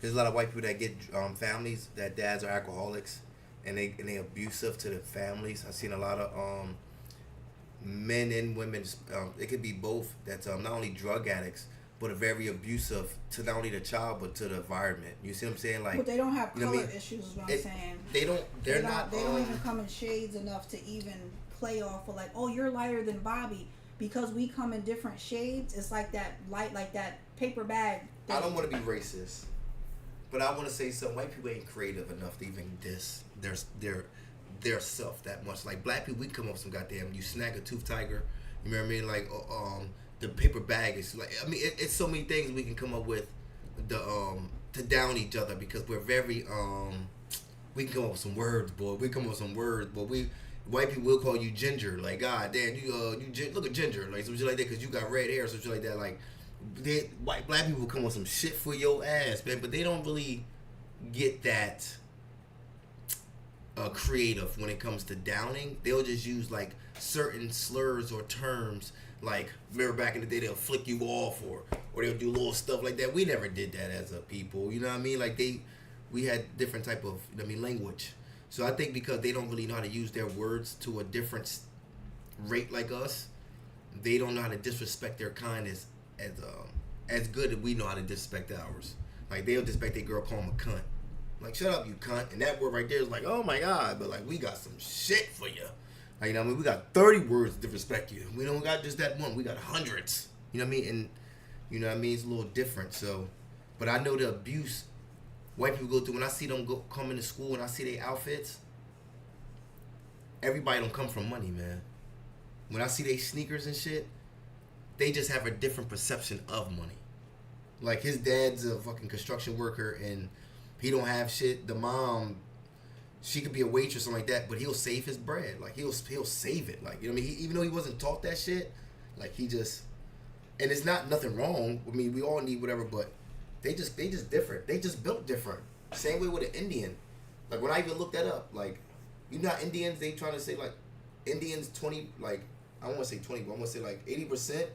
There's a lot of white people that get families that dads are alcoholics, and they abusive to the families. I've seen a lot of men and women. It could be both. That's not only drug addicts, but are very abusive to not only the child but to the environment. You see what I'm saying? Like, but they don't have color you know what I mean? issues. Is what I'm saying. They don't. They don't even come in shades enough to even play off of like, oh, you're lighter than Bobby. because we come in different shades, it's like that light, like that paper bag thing. I don't want to be racist, but I want to say something. White people ain't creative enough to even diss their self that much. Like black people, we come up with some goddamn, you snag a tooth tiger. You know what I mean? Like the paper bag is like, I mean, it's so many things we can come up with to down each other because we're very we can come up with some words, boy. We come up with some words, but white people will call you ginger. Like, God damn, you look at ginger, like some shit like that, because you got red hair, some shit like that. Like, black people will come with some shit for your ass, man. But they don't really get that creative when it comes to downing. They'll just use like certain slurs or terms. Like, remember back in the day, they'll flick you off, or they'll do little stuff like that. We never did that as a people. You know what I mean? Like we had different type of, you know what I mean, language. So I think because they don't really know how to use their words to a different rate like us, they don't know how to disrespect their kind as good as we know how to disrespect ours. Like, they'll disrespect their girl, call them a cunt. Like, shut up, you cunt. And that word right there is like, oh my God. But like, we got some shit for you. Like, you know what I mean? We got 30 words to disrespect you. We don't got just that one. We got hundreds. You know what I mean? And, you know what I mean? It's a little different. So, but I know the abuse white people go through. When I see them come into school and I see their outfits, everybody don't come from money, man. When I see their sneakers and shit, they just have a different perception of money. Like, his dad's a fucking construction worker and he don't have shit. The mom, she could be a waitress or something like that, but he'll save his bread. Like, he'll save it. Like, you know what I mean? Even though he wasn't taught that shit, like, he just, and it's not nothing wrong. I mean, we all need whatever, but they just different. They just built different. Same way with an Indian. Like, when I even looked that up, like, you know how Indians, they trying to say, like, Indians 20, like, I don't want to say 20, but I want to say, like, 80%.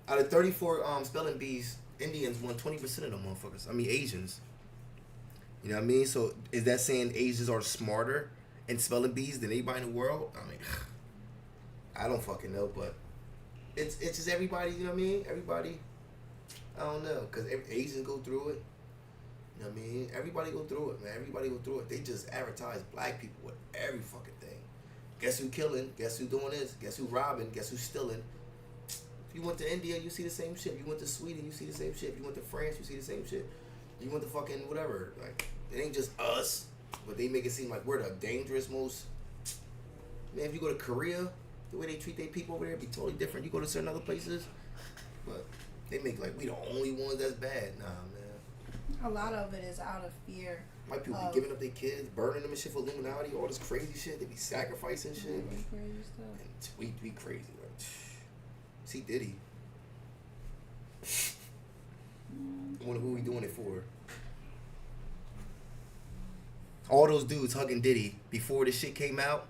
Out of 34 spelling bees, Indians won 20% of them motherfuckers. I mean, Asians. You know what I mean? So, is that saying Asians are smarter in spelling bees than anybody in the world? I mean, I don't fucking know, but it's just everybody, you know what I mean? Everybody, I don't know, because Asians go through it. You know what I mean? Everybody go through it, man. Everybody go through it. They just advertise black people with every fucking thing. Guess who killing? Guess who doing this? Guess who robbing? Guess who stealing? If you went to India, you see the same shit. If you went to Sweden, you see the same shit. If you went to France, you see the same shit. You went to fucking whatever. Like, it ain't just us, but they make it seem like we're the dangerous most. Man, if you go to Korea, the way they treat their people over there be totally different. You go to certain other places, but they make like we the only ones that's bad. Nah, man. A lot of it is out of fear. White people be giving up their kids, burning them and shit for Illuminati, all this crazy shit. They be sacrificing shit. Really crazy stuff. And we crazy. Like, see Diddy. I wonder who we doing it for. All those dudes hugging Diddy before this shit came out.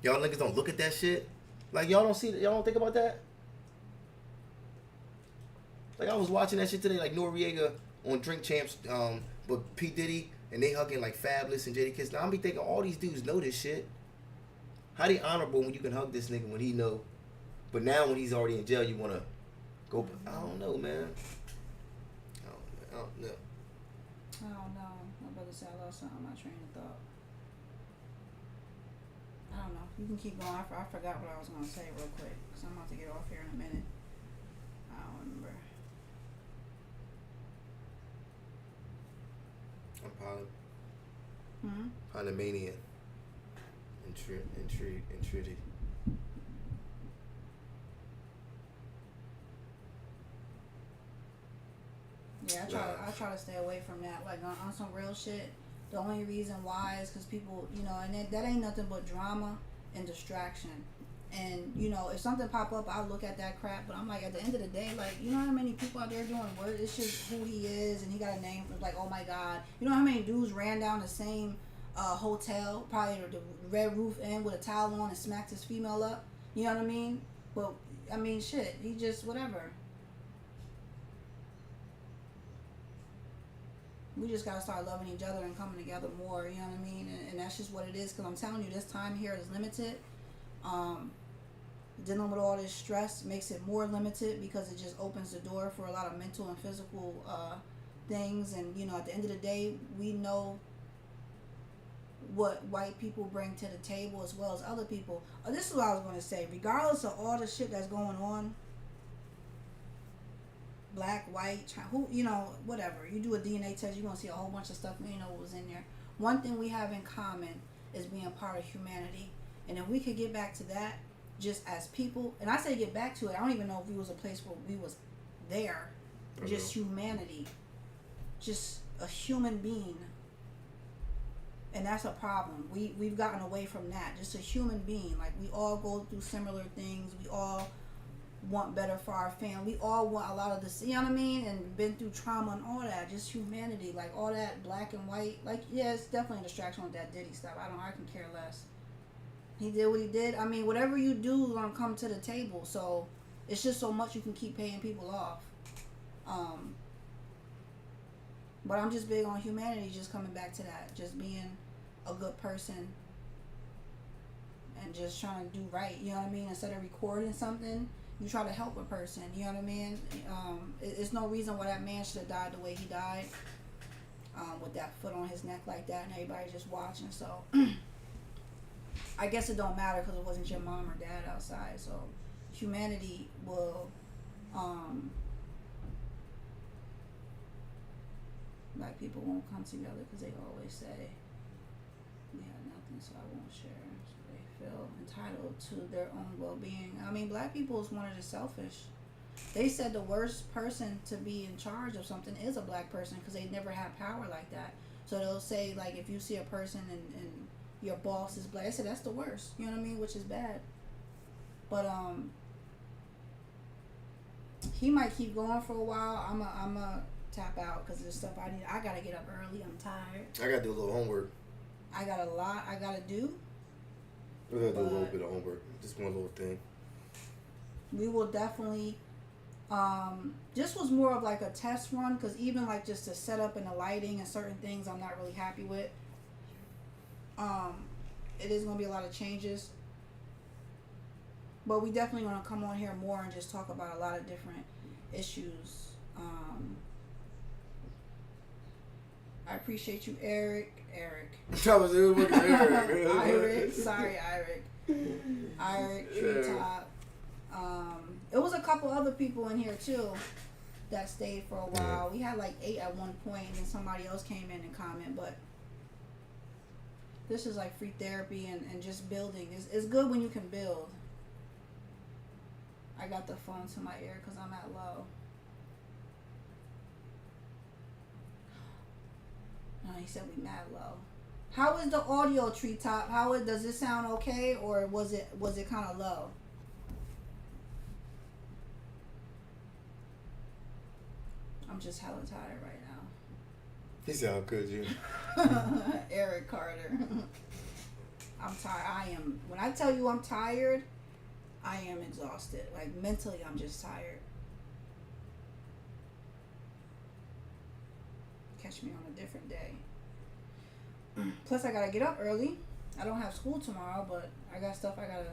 Y'all niggas don't look at that shit. Like, y'all don't see, y'all don't think about that. Like, I was watching that shit today, like Noriega on Drink Champs, but P. Diddy, and they hugging like Fabulous and Jadakiss. Now I'm be thinking all these dudes know this shit. How they honorable when you can hug this nigga when he know, but now when he's already in jail, you wanna go? I don't know, man. I don't know. I don't know. I'm about to say I lost something on my train of thought. I don't know. You can keep going. I forgot what I was gonna say real quick because I'm about to get off here in a minute. I don't remember. I'm Panamanian. Intrigued. Yeah, I try to stay away from that. Like on some real shit. The only reason why is because people, you know, and that ain't nothing but drama and distraction. And, you know, if something pop up, I'll look at that crap. But I'm like, at the end of the day, like, you know how many people out there doing work? It's just who he is, and he got a name for, like, oh my God. You know how many dudes ran down the same hotel, probably the Red Roof Inn with a towel on and smacked his female up? You know what I mean? Well, I mean, shit. He just, whatever. We just gotta start loving each other and coming together more, you know what I mean? And that's just what it is, because I'm telling you, this time here is limited. Dealing with all this stress makes it more limited because it just opens the door for a lot of mental and physical things. And, you know, at the end of the day, we know what white people bring to the table as well as other people. This is what I was going to say. Regardless of all the shit that's going on, black, white, who, whatever. You do a DNA test, you're going to see a whole bunch of stuff you know what was in there. One thing we have in common is being part of humanity. And if we could get back to that, just as people, and I say get back to it, I don't even know if we was a place where we was there. Just humanity. Just a human being. And that's a problem. We've gotten away from that. Just a human being. Like, we all go through similar things. We all want better for our family. We all want a lot of this, you know what I mean? And been through trauma and all that. Just humanity. Like, all that black and white. Like, yeah, it's definitely a distraction with that Diddy stuff. I can care less. He did what he did. I mean, whatever you do is going to come to the table. So, it's just so much you can keep paying people off. But I'm just big on humanity, just coming back to that. Just being a good person and just trying to do right, you know what I mean? Instead of recording something, you try to help a person, you know what I mean? It's no reason why that man should have died the way he died, with that foot on his neck like that and everybody just watching. So I guess it don't matter because it wasn't your mom or dad outside. So humanity will, black people won't come together because they always say we have nothing, so I won't share. So they feel entitled to their own well-being. I mean, black people is one of the selfish. They said the worst person to be in charge of something is a black person because they never had power like that. So they'll say, like, if you see a person and your boss is black, they say that's the worst. You know what I mean? Which is bad. But he might keep going for a while. I'm a tap out because there's stuff I gotta get up early. I'm tired. I gotta do a little homework. I got a lot I gotta do. We're gonna do a little bit of homework. Just one little thing. We will definitely. This was more of like a test run because even like just the setup and the lighting and certain things I'm not really happy with. It is gonna be a lot of changes. But we definitely want to come on here more and just talk about a lot of different issues. I appreciate you, Eric. That was it. Eric. Sorry, Eric. Treetop. It was a couple other people in here too that stayed for a while. We had like 8 at one point, and then somebody else came in and commented. But this is like free therapy and just building. It's good when you can build. I got the phone to my ear because I'm at low. No, he said we mad low. How is the audio, Treetop? Does it sound okay, or was it kind of low? I'm just hella tired right now. He said, "How could you?" Eric Carter. I'm tired. I am. When I tell you I'm tired, I am exhausted. Like, mentally, I'm just tired. Catch me on a different day. Plus, I gotta get up early. I don't have school tomorrow, but I got stuff I gotta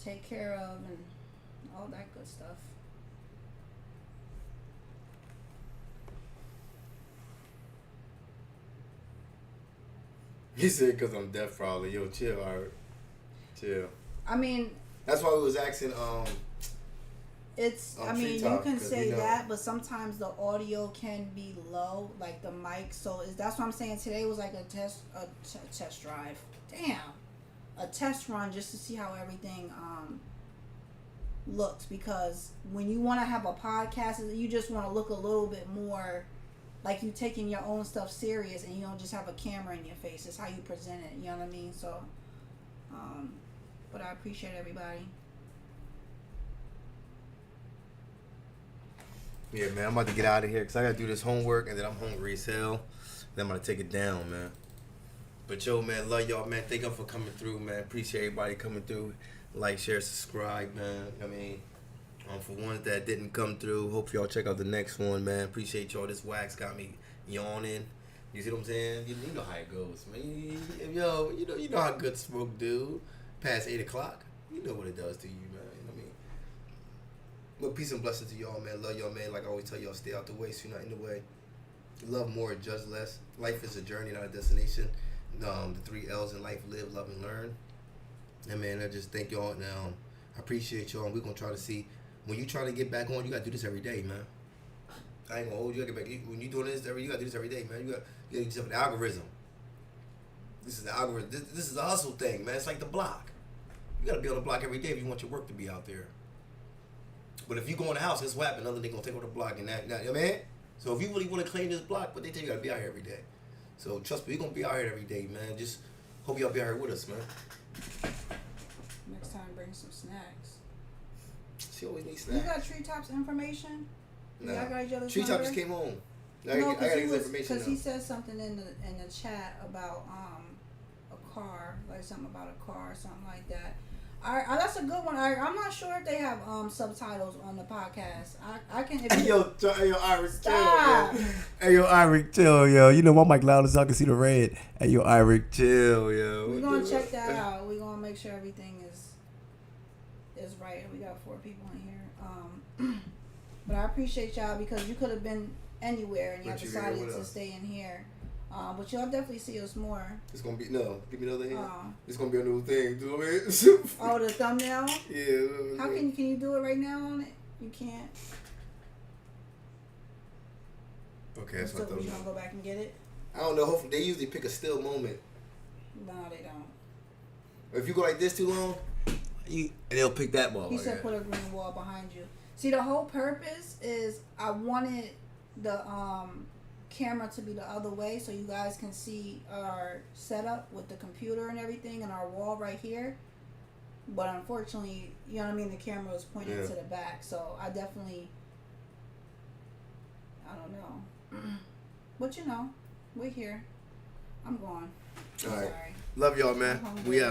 take care of and all that good stuff. He said, "Cause I'm deaf, probably." Yo, chill, Art. Chill. I mean, that's why we was asking. It's. I mean, you can say that, but sometimes the audio can be low, like the mic. So that's what I'm saying. Today was like a test drive. Damn, a test run just to see how everything looks. Because when you want to have a podcast, you just want to look a little bit more like you taking your own stuff serious, and you don't just have a camera in your face. It's how you present it. You know what I mean? So, but I appreciate everybody. Yeah, man, I'm about to get out of here because I got to do this homework, and then I'm hungry as hell. Then I'm going to take it down, man. But, yo, man, love y'all, man. Thank y'all for coming through, man. Appreciate everybody coming through. Like, share, subscribe, man. I mean, for ones that didn't come through, hope y'all check out the next one, man. Appreciate y'all. This wax got me yawning. You see what I'm saying? You know how it goes, man. Yo, you know how good smoke do. Past 8 o'clock. You know what it does to you, man. Well, peace and blessings to y'all, man. Love y'all, man. Like I always tell y'all, stay out the way so you're not in the way. Love more, judge less. Life is a journey, not a destination. the 3 L's in life: live, love, and learn. And man, I just thank y'all. Now, I appreciate y'all. And we're gonna try to see when you try to get back on. You gotta do this every day, man. I ain't gonna hold you. You gotta get back. When you doing this you gotta do this every day, man. You gotta get yourself an algorithm. This is the algorithm. This is a hustle thing, man. It's like the block. You gotta be on the block every day if you want your work to be out there. But if you go in the house, guess what happens? Another nigga gonna take over the block and that, you know what I mean? So if you really want to claim this block, but they tell you gotta be out here every day. So trust me, we're gonna be out here every day, man. Just hope y'all be out here with us, man. Next time, bring some snacks. She always needs snacks. You got Treetop's information? Nah. Y'all got each other's Treetop number? just came home. I No, gotta get his information because now. he said something in the chat about a car, like something about a car or something like that. That's a good one. I'm not sure if they have subtitles on the podcast. I can. If you, Hey, yo, Irish, Stop. chill, yo. Hey, yo, Irish, chill, yo. You know my mic loud so I can see the red. Hey, yo, Irish, chill, yo. we're gonna check that out. We're gonna make sure everything is right. We got 4 people in here. But I appreciate y'all because you could have been anywhere and y'all But you here decided with to us. stay in here. But y'all definitely see us more. It's gonna be give me another hand. Uh, It's gonna be a new thing. Do it. Oh, the thumbnail? Yeah. How can you do it right now on it? You can't. Okay, that's So what I we thought. gonna go back and get it? I don't know. Hopefully, they usually pick a still moment. No, they don't. If you go like this too long, they'll pick that ball. He said put a green wall behind you. See, the whole purpose is I wanted the camera to be the other way so you guys can see our setup with the computer and everything and our wall right here. But unfortunately, you know what I mean, the camera was pointed to the back. So I definitely, I don't know. But you know, we're here. I'm going. All right. Sorry. Love y'all, man. I'm hungry. We out.